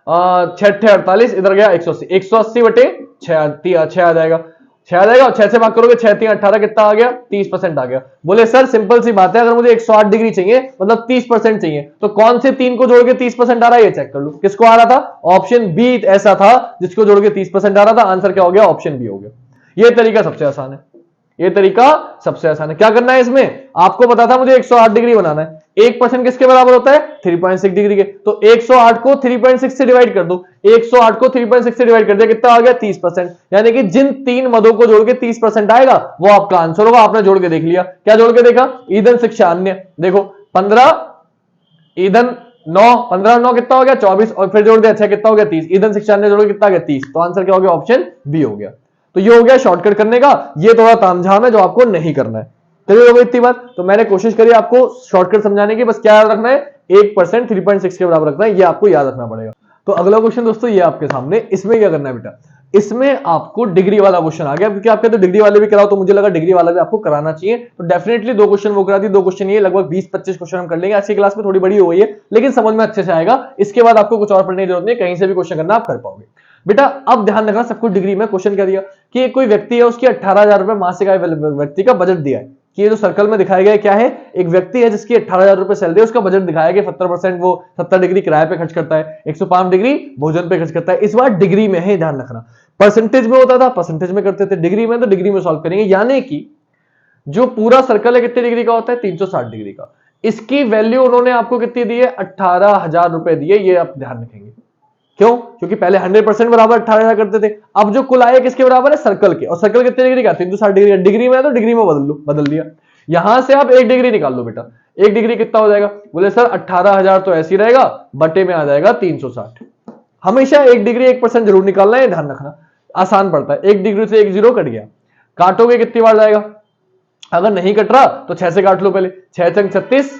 6 48, इधर गया 180, 180 बटे 6 आ जाएगा, 6 आ जाएगा, और 6 से भाग करोगे 6 3 18, कितना आ गया 30% आ गया। बोले सर सिंपल सी बात है, अगर मुझे 108 डिग्री चाहिए मतलब 30% चाहिए, तो कौन से 3 को जोड़ के 30% आ रहा है ये चेक कर लो। किसको आ रहा था ऑप्शन बी ऐसा था जिसको जोड़ के 30% आ रहा था, आंसर क्या हो गया ऑप्शन बी हो गया। ये तरीका सबसे आसान है, ये तरीका सबसे आसान है। क्या करना है इसमें, आपको पता था मुझे 108 डिग्री बनाना है, 1% किसके बराबर होता है 3.6 डिग्री के, तो 108 को 3.6 से डिवाइड कर दो, 108 को 3.6 से डिवाइड कर दिया, कितना आ गया 30%, यानी कि जिन 3 मदों को जोड़ के 30% आएगा वो आपका आंसर होगा। आपने जोड़ के देख लिया, क्या जोड़ के देखा, ईंधन शिक्षा अन्य, देखो 15 ईंधन 9, 15 9 कितना हो गया 24, और फिर जोड़ दिया 6 कितना हो गया 30, ईंधन शिक्षा अन्य जोड़ के कितना गया 30, तो आंसर क्या हो गया ऑप्शन बी हो गया। तो ये हो गया शॉर्टकट करने का, ये थोड़ा तामझाम है जो आपको नहीं करना है, चलिए हो गई इतनी बात। तो मैंने कोशिश करी आपको शॉर्टकट समझाने की, बस क्या याद रखना है 1% 3.6 के बराबर रखना है, ये आपको याद रखना पड़ेगा। तो अगला क्वेश्चन दोस्तों ये आपके सामने, इसमें क्या करना है बेटा, इसमें आपको डिग्री वाला क्वेश्चन आ गया, क्योंकि आपके तो डिग्री वाले भी कराओ, तो मुझे लगा डिग्री वाला भी आपको कराना चाहिए, तो डेफिनेटली 2 क्वेश्चन वो करा दी, 2 क्वेश्चन ये, लगभग 20-25 क्वेश्चन हम कर लेंगे। आज की क्लास में थोड़ी बड़ी हो गई है, लेकिन समझ में अच्छे से आएगा। इसके बाद आपको कुछ और पढ़ने की जरूरत नहीं, कहीं से भी क्वेश्चन करना आप कर पाओगे। बेटा अब ध्यान रखना, सब कुछ डिग्री में क्वेश्चन क्या दिया कि कोई व्यक्ति है, उसकी 18,000 रुपए मासिक आय व्यक्ति का बजट दिया है, कि ये जो सर्कल में दिखाया गया क्या है, एक व्यक्ति है जिसकी 18,000 रुपए सैलरी है, उसका बजट दिखाया गया 70% वो 70 डिग्री किराए पे खर्च करता है, 105 डिग्री भोजन पे खर्च करता है। इस बार डिग्री में है, ध्यान रखना, परसेंटेज में होता था परसेंटेज में करते थे, डिग्री में तो डिग्री में सॉल्व करेंगे। यानी कि जो पूरा सर्कल है कितने डिग्री का होता है 360 डिग्री का, इसकी वैल्यू उन्होंने आपको कितनी दी है 18,000 रुपए दिए, ये आप ध्यान रखेंगे। क्यों, क्योंकि पहले 100% बराबर 18,000 करते थे, अब जो कुल आए किसके बराबर है सर्कल के, और सर्कल कितने डिग्री का 360 डिग्री का, डिग्री में है तो डिग्री में बदल दिया। यहां से आप 1 डिग्री निकाल लो बेटा, 1 डिग्री कितना हो जाएगा, बोले सर 18,000 तो ऐसे ही रहेगा, बटे में आ जाएगा 360। हमेशा 1 डिग्री 1% जरूर निकालना है, ध्यान रखना, आसान पड़ता है। 1 डिग्री से 1 0 कट गया, काटोगे कितनी बार जाएगा, अगर नहीं कट रहा तो 6 से काट लो, पहले 6 चंग 36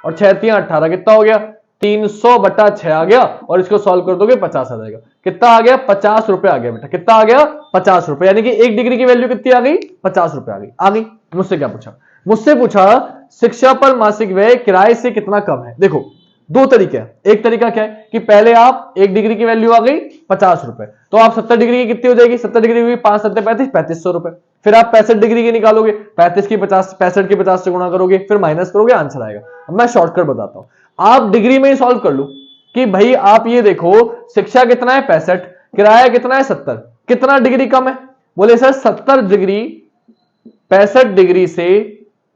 और 6 3 18, कितना हो गया 300 बटा 6 आ गया, और इसको सॉल्व कर दोगे 50 आ जाएगा। कितना आ गया 50 रुपए आ गया बेटा, कितना आ गया 50 रुपए, यानी कि 1 डिग्री की वैल्यू कितनी आ गई 50 रुपए आ गई। मुझसे क्या पूछा, मुझसे पूछा शिक्षा पर मासिक व्यय किराए से कितना कम है। देखो दो तरीके हैं। एक तरीका क्या है कि पहले आप 1 डिग्री की वैल्यू आ गई 50 रुपए, तो आप 70 डिग्री की कितनी हो जाएगी, 70 डिग्री की 5 7 35 3500 रुपए। फिर आप 65 डिग्री की निकालोगे, 35 की 50 65 की 50 से गुणा करोगे, फिर माइनस करोगे, आंसर आएगा। अब मैं शॉर्टकट बताता हूं, आप डिग्री में ही सॉल्व कर लो कि भाई आप ये देखो शिक्षा कितना है 65, किराया कितना है 70, कितना डिग्री कम है, बोले सर 70 डिग्री 65 डिग्री से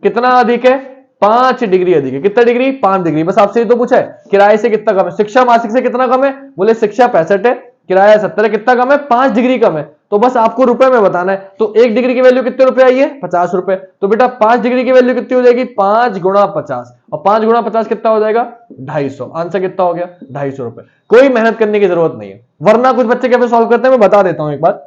कितना अधिक है, 5 डिग्री अधिक है। कितना डिग्री, 5 डिग्री। बस आपसे ये तो पूछा है किराए से कितना कम है, शिक्षा मासिक से कितना कम है, बोले शिक्षा 65 है, किराया 70 है, कितना कम है, 5 डिग्री कम है। तो बस आपको रुपए में बताना है। तो 1 डिग्री की वैल्यू कितने रुपए आई है, 50 रुपए। तो बेटा 5 डिग्री की वैल्यू कितनी हो जाएगी, 5 गुणा 50, और 5 गुणा 50 कितना हो जाएगा, 250। आंसर कितना हो गया, 250 रुपए। कोई मेहनत करने की जरूरत नहीं है, वरना कुछ बच्चे कैसे सॉल्व करते हैं मैं बता देता हूं एक बार।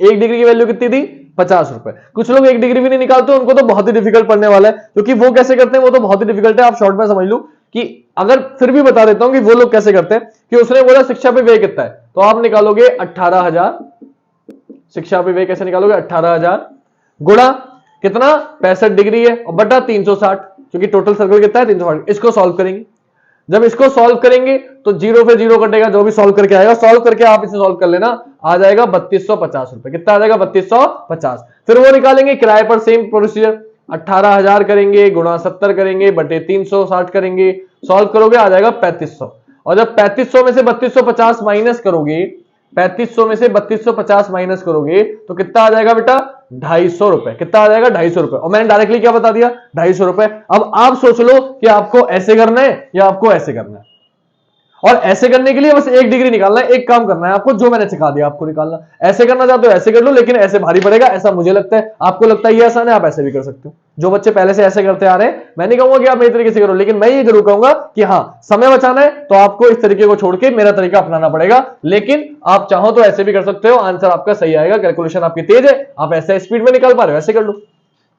1 डिग्री की वैल्यू कितनी थी, 50 रुपए। कुछ लोग 1 डिग्री भी नहीं निकालते, उनको तो बहुत ही डिफिकल्ट पड़ने वाला है, क्योंकि वो कैसे करते हैं वो तो बहुत ही डिफिकल्ट है। आप शॉर्ट में समझ लो कि अगर फिर भी बता देता हूं कि वो लोग कैसे करते हैं कि उसने बोला शिक्षा पे व्यय कितना है, तो आप निकालोगे 18,000। शिक्षा पे व्यय कैसे निकालोगे, 18,000 गुणा कितना 65 डिग्री है और बटा 360, क्योंकि टोटल सर्कल कितना है 360। इसको सॉल्व करेंगे, जब इसको सॉल्व करेंगे तो जीरो पे जीरो कटेगा, जो भी सॉल्व करके आएगा, सॉल्व करके आप इसे सॉल्व कर लेना, आ जाएगा 3250 रुपए। कितना आ जाएगा, 3250। फिर वो निकालेंगे किराए पर, सेम प्रोसीजर, 18,000 करेंगे गुणा 70 करेंगे बटे 360 करेंगे, सॉल्व करोगे आ जाएगा 3500। और जब 3500 में से 3250 माइनस करोगे, 3500 में से 3250 माइनस करोगे तो कितना आ जाएगा बेटा, 250 रुपए। कितना आ जाएगा, 250 रुपए। और मैंने डायरेक्टली क्या बता दिया, 250 रुपए। अब आप सोच लो कि आपको ऐसे करना है या आपको ऐसे करना है। और ऐसे करने के लिए बस 1 डिग्री निकालना है, एक काम करना है आपको, जो मैंने सिखा दिया आपको निकालना। ऐसे करना चाहते हो ऐसे कर लो, लेकिन ऐसे भारी पड़ेगा, ऐसा मुझे लगता है। आपको लगता है ये आसान है, आप ऐसे भी कर सकते हो। जो बच्चे पहले से ऐसे करते आ रहे हैं, मैं नहीं कहूंगा कि आप मेरे तरीके से करो, लेकिन मैं ये जरूर कहूंगा कि हाँ, समय बचाना है तो आपको इस तरीके को छोड़ के मेरा तरीका अपनाना पड़ेगा। लेकिन आप चाहो तो ऐसे भी कर सकते हो, आंसर आपका सही आएगा। कैलकुलेशन आपकी तेज है, आप ऐसे स्पीड में निकाल पा रहे हो, ऐसे कर लो।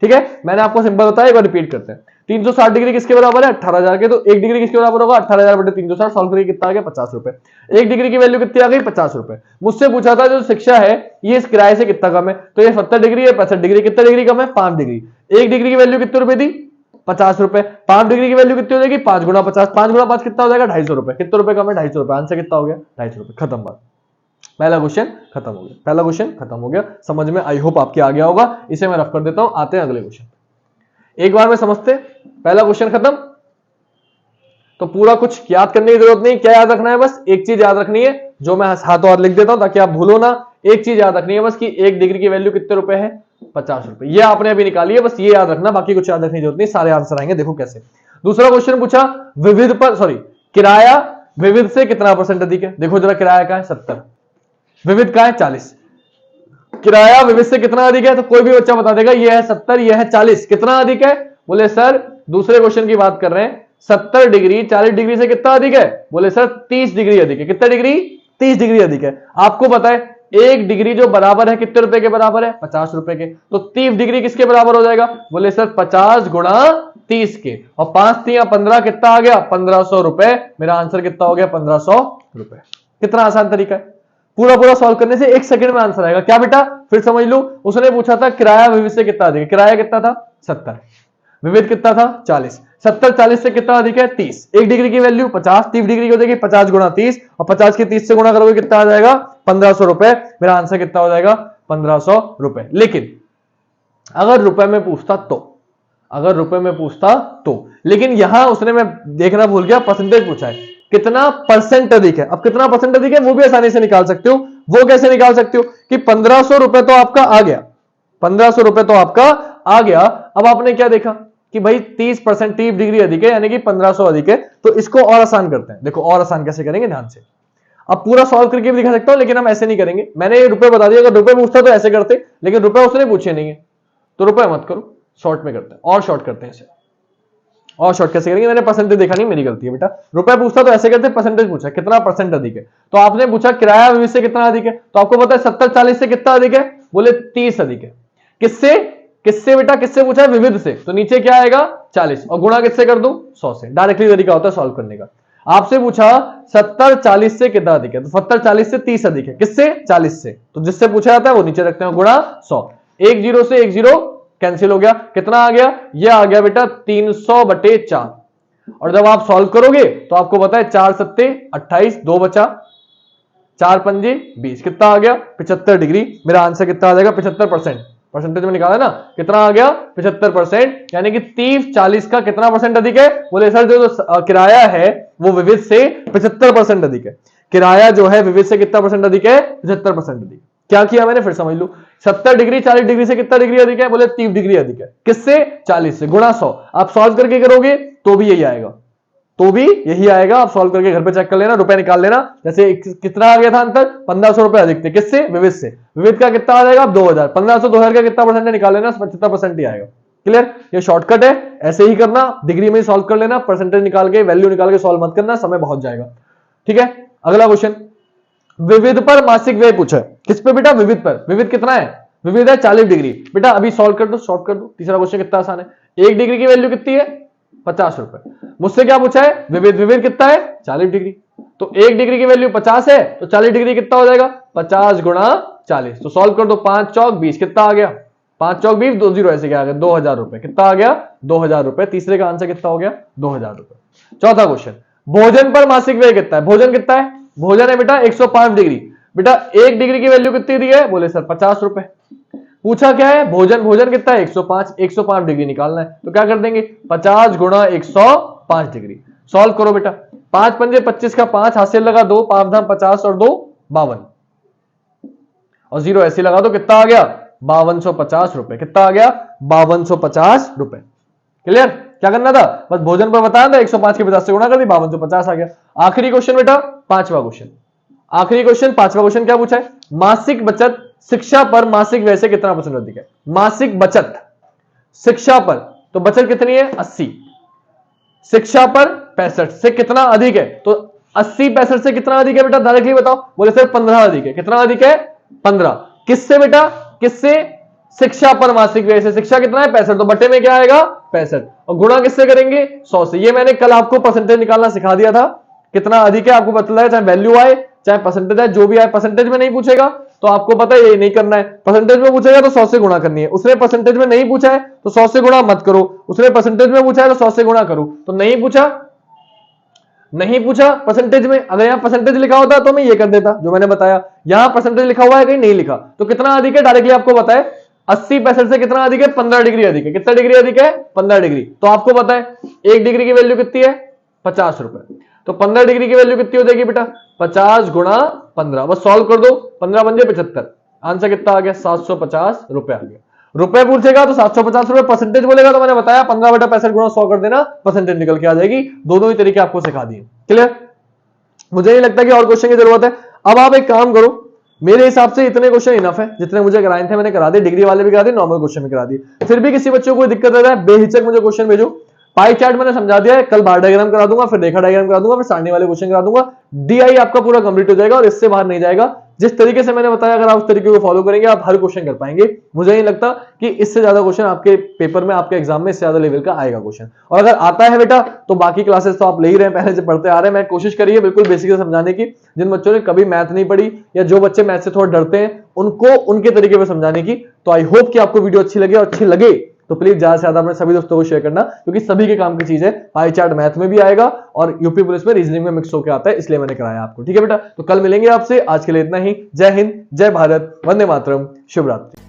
ठीक है, मैंने आपको सिंपल बताया, एक बार रिपीट करते हैं। 360 डिग्री किसके बराबर है, 18,000 के। तो 1 डिग्री किसके बराबर होगा, 18,000 बटे 360, सॉल्व करिए कितना आ गया, 50 रुपए। 1 डिग्री की वैल्यू कितनी आ गई, 50 रुपए। मुझसे पूछा था जो शिक्षा है ये इस किराए से कितना कम है, तो ये 70 डिग्री है, 65 डिग्री, कितना डिग्री कम है, 5 डिग्री। 1 डिग्री की वैल्यू कितने रुपए थी, 50 रुपए। 5 डिग्री की वैल्यू कितनी हो जाएगी, 5 गुणा 50, 5 गुणा 5 कितना हो जाएगा, 250 रुपए। कितने रुपए कम है, 250 रुपए। आंसर कितना हो गया, 250 रुपए। खत्म बात, पहला क्वेश्चन खत्म हो गया। पहला क्वेश्चन खत्म हो गया, समझ में आई होप आपके आ गया होगा। इसे मैं रफ कर देता हूं, आते हैं अगले क्वेश्चन। एक बार में समझते, पहला क्वेश्चन खत्म। तो पूरा कुछ याद करने की जरूरत नहीं, क्या याद रखना है, बस एक चीज याद रखनी है, जो मैं हाथों हाथ लिख देता हूं ताकि आप भूलो ना। एक चीज याद रखनी है बस कि 1 डिग्री की वैल्यू कितने रुपए है, 50 रुपए। ये आपने अभी निकाली है, बस ये याद रखना, बाकी कुछ याद रखने की जरूरत नहीं, सारे आंसर आएंगे। देखो कैसे। दूसरा क्वेश्चन पूछा, विविध पर सॉरी किराया विविध से कितना परसेंट अधिक है। देखो जरा, किराया का है 70, विविध का है 40। किराया विविध से कितना अधिक है, तो कोई भी बच्चा बता देगा ये है 70, ये है 40। कितना अधिक है, बोले सर दूसरे क्वेश्चन की बात कर रहे हैं, 70 डिग्री 40 डिग्री से कितना अधिक है, बोले सर 30 डिग्री अधिक है। कितना डिग्री, 30 डिग्री अधिक है। आपको पता है 1 डिग्री जो बराबर है कितने रुपए के बराबर है, 50 रुपए के। तो 30 डिग्री किसके बराबर हो जाएगा, बोले सर 50 गुणा 30 के, और 5 3 15 कितना आ गया, 1500 रुपए। मेरा आंसर कितना हो गया, 1500 रुपए। कितना आसान तरीका है, पूरा पूरा सॉल्व करने से 1 सेकंड में आंसर आएगा। क्या बेटा, फिर समझ लो, उसने पूछा था किराया विविध से कितना अधिक है। किराया कितना था, 70, विविध कितना था, 40। 70 40 से कितना अधिक है, 30। 1 डिग्री की वैल्यू 50, 30 डिग्री की हो जाएगी 50 गुणा 30, और 50 की 30 से गुणा करोगे कितना आ जाएगा, 1500 रुपए। मेरा आंसर कितना हो जाएगा, 1500 रुपए। लेकिन अगर रुपए में पूछता तो, अगर रुपए में पूछता तो, लेकिन यहां उसने, मैं देखना भूल गया, परसेंटेज पूछा है, कितना परसेंट अधिक है। अब कितना परसेंट अधिक है वो भी आसानी से निकाल सकते हो। वो कैसे निकाल सकते हो कि 1500 रुपए तो आपका आ गया, 1500 रुपए तो आपका आ गया। अब आपने क्या देखा कि भाई 30% 30 डिग्री अधिक है, यानी कि 1500 अधिक है। तो इसको और आसान करते हैं। देखो और आसान कैसे करेंगे, ध्यान से। अब पूरा सॉल्व करके भी दिखा सकता हूं, लेकिन हम ऐसे नहीं करेंगे। मैंने रुपए बता दिया, अगर रुपए पूछता तो ऐसे करते, लेकिन रुपए उसने पूछे नहीं है, तो रुपए मत करो, शॉर्ट में करते हैं, और शॉर्ट करते हैं इसे। और शॉर्ट कैसे करेंगे, मैंने परसेंटेज देखा नहीं, मेरी गलती है बेटा। रुपए पूछता तो ऐसे करते, परसेंटेज पूछा कितना परसेंट अधिक है। तो आपने पूछा किराया विविध से कितना अधिक है, तो आपको पता है 70 40 से कितना अधिक है, बोले 30 अधिक है। किससे, किससे बेटा, किससे पूछा है, विविध से। तो नीचे क्या आएगा, 40, और गुणा किससे कर दूं, 100 से। डायरेक्टली तरीका होता है सॉल्व करने का। आपसे पूछा 70 40 से कितना अधिक है, तो 70 40 से 30 अधिक है। किससे, 40 से। तो जिससे पूछा जाता है वो नीचे रखते हैं, गुणा 100। 1 0 से 1 0 कैंसिल हो गया, कितना आ गया, ये आ गया बेटा 300 बटे 4। और जब आप सॉल्व करोगे तो आपको पता है 4 सत्ते 28, 2 बचा, 4 पंजे 20, कितना आ गया 75 डिग्री। मेरा आंसर कितना आ जाएगा 75%। परसेंटेज में निकाला ना, कितना आ गया 75%, यानी कि 30-40 का कितना परसेंट अधिक है? बोले सर जो किराया है वो विविध से 75% अधिक है। किराया जो है विविध से कितना परसेंट अधिक है? 75% अधिक। क्या किया मैंने, फिर समझ लो। 70 डिग्री 40 डिग्री से कितना डिग्री अधिक है? बोले 30 डिग्री अधिक है। किससे? 40 से। गुणा 100। आप सॉल्व करके करोगे तो भी यही आएगा, तो भी यही आएगा। आप सॉल्व करके घर पे चेक कर लेना, रुपए निकाल लेना। जैसे कितना आ गया था अंतर? 1500 रुपए अधिक थे। किससे? विविध से। विविध का कितना आ जाएगा? 2000। 1500 2000 का कितना परसेंट निकाल लेना, 75% ही आएगा। क्लियर? ये शॉर्टकट है, ऐसे ही करना, डिग्री में ही सॉल्व कर लेना। परसेंटेज निकाल के, वैल्यू निकाल के सॉल्व मत करना, समय बहुत जाएगा। ठीक है, अगला क्वेश्चन। विविध पर मासिक व्यय पूछा है। किस पे बेटा? विविध पर। विविध कितना है? विविध है 40 डिग्री। बेटा अभी सॉल्व कर दो, शॉर्ट कर दो। तीसरा क्वेश्चन कितना आसान है। 1 डिग्री की वैल्यू कितनी है? 50 रुपए। मुझसे क्या पूछा है? विविध। विविध कितना है? 40 डिग्री। तो 1 डिग्री की वैल्यू 50 है, तो 40 डिग्री कितना हो जाएगा? 50 गुणा 40। तो सॉल्व कर दो, 5 चौक 20, कितना आ गया? 5 चौक 20, 2 जीरो ऐसे क्या आ गया? 2000 रुपए। कितना आ गया? 2000 रुपए। तीसरे का आंसर कितना हो गया? 2000 रुपए। चौथा क्वेश्चन। भोजन पर मासिक व्यय कितना है? भोजन कितना है? भोजन है बेटा 105 डिग्री। बेटा 1 डिग्री की वैल्यू कितनी दी है? बोले सर 50 रुपए। पूछा क्या है? भोजन। भोजन कितना है? 105। 105 डिग्री निकालना है, तो क्या कर देंगे? 50 गुणा 105 डिग्री। सॉल्व करो बेटा। 5 पंजे 25 का 5 हाथ से लगा 2, 5 धाम 50 और 2 52, और 0 ऐसे लगा दो, कितना आ गया? 5250 रुपए। कितना आ गया? 5250 रुपए। क्लियर? क्या करना था? बस भोजन पर बताया था, 105 के 50 से गुणा कर दी, 5250 आ गया। आखिरी क्वेश्चन बेटा, पांचवा क्वेश्चन। आखिरी क्वेश्चन, पांचवा क्वेश्चन क्या पूछा है? मासिक बचत शिक्षा पर मासिक व्यय से कितना परसेंट अधिक है? मासिक बचत शिक्षा पर, तो बचत कितनी है? 80। शिक्षा पर 65 से कितना अधिक है? तो 80 65 से कितना अधिक है बेटा? डायरेक्टली बताओ। बोले सर 15 अधिक है। कितना अधिक है? 15। किससे बेटा? किससे? शिक्षा पर मासिक व्यय से। शिक्षा कितना है? 65, तो बटे में क्या आएगा? 65, और गुणा किससे करेंगे? 100 से। ये मैंने कल आपको परसेंटेज निकालना सिखा दिया था। कितना अधिक है आपको पता है, चाहे वैल्यू आए चाहे परसेंटेज आए, जो भी आए। परसेंटेज में नहीं पूछेगा तो आपको पता है ये नहीं करना है। परसेंटेज में पूछेगा तो 100 से गुणा करनी है। उसने परसेंटेज में नहीं पूछा है तो 100 से गुणा मत करो। उसने परसेंटेज में पूछा है तो 100 से गुणा करो। तो नहीं पूछा, नहीं पूछा परसेंटेज में। अगर यहां परसेंटेज लिखा होता तो मैं ये कर देता जो मैंने बताया। यहां परसेंटेज लिखा हुआ है, कहीं नहीं लिखा, तो कितना अधिक है डायरेक्टली आपको बताए। 80 65 से कितना अधिक है? 15 डिग्री अधिक है। कितना डिग्री अधिक है? 15 डिग्री। तो आपको पता है 1 डिग्री की वैल्यू कितनी है? 50 रुपए। तो 15 डिग्री की वैल्यू कितनी हो जाएगी बेटा? 50 गुणा 15। बस सॉल्व कर दो, 15 पंजे 75। आंसर कितना आ गया? 750 रुपए आ गया। रुपए पूछेगा तो 750 रुपए, परसेंटेज बोलेगा तो मैंने बताया 15 बटा 65 गुणा 100 कर देना, परसेंटेज निकल के आ जाएगी। दोनों ही तरीके आपको सिखा दिए। क्लियर? मुझे नहीं लगता कि और क्वेश्चन की जरूरत है। अब आप एक काम करो, मेरे हिसाब से इतने क्वेश्चन इनफ है। जितने मुझे कराए थे मैंने करा दिए, डिग्री वाले भी करा दिए, नॉर्मल क्वेश्चन भी करा दिए। फिर भी किसी बच्चे को कोई दिक्कत आता है, बेहिचक मुझे क्वेश्चन भेजो। पाई चार्ट मैंने समझा दिया है, कल बार डायग्राम करा दूंगा, फिर रेखा डायग्राम करा दूंगा, फिर सारणी वाले क्वेश्चन करा दूंगा। डीआई आपका पूरा कंप्लीट हो जाएगा और इससे बाहर नहीं जाएगा। जिस तरीके से मैंने बताया, अगर आप उस तरीके को फॉलो करेंगे, आप हर क्वेश्चन कर पाएंगे। मुझे नहीं लगता कि इससे ज्यादा क्वेश्चन आपके पेपर में, आपके एग्जाम में इससे ज्यादा लेवल का आएगा क्वेश्चन। और अगर आता है बेटा तो बाकी क्लासेस तो आप ले ही रहे हैं, पहले से पढ़ते आ रहे हैं। मैं कोशिश करिए बिल्कुल बेसिक से समझाने की। जिन बच्चों ने कभी मैथ नहीं पढ़ी या जो बच्चे मैथ से थोड़ा डरते हैं, उनको उनके तरीके पर समझाने की। तो आई होप कि आपको वीडियो अच्छी लगे, और अच्छी लगे तो प्लीज ज्यादा से ज्यादा अपने सभी दोस्तों को शेयर करना, क्योंकि सभी के काम की चीज है। पाई चार्ट मैथ में भी आएगा और यूपी पुलिस में रीजनिंग में मिक्स होकर आता है, इसलिए मैंने कराया आपको। ठीक है बेटा? तो कल मिलेंगे आपसे। आज के लिए इतना ही। जय हिंद, जय भारत, वंदे मातरम, शुभ रात्रि।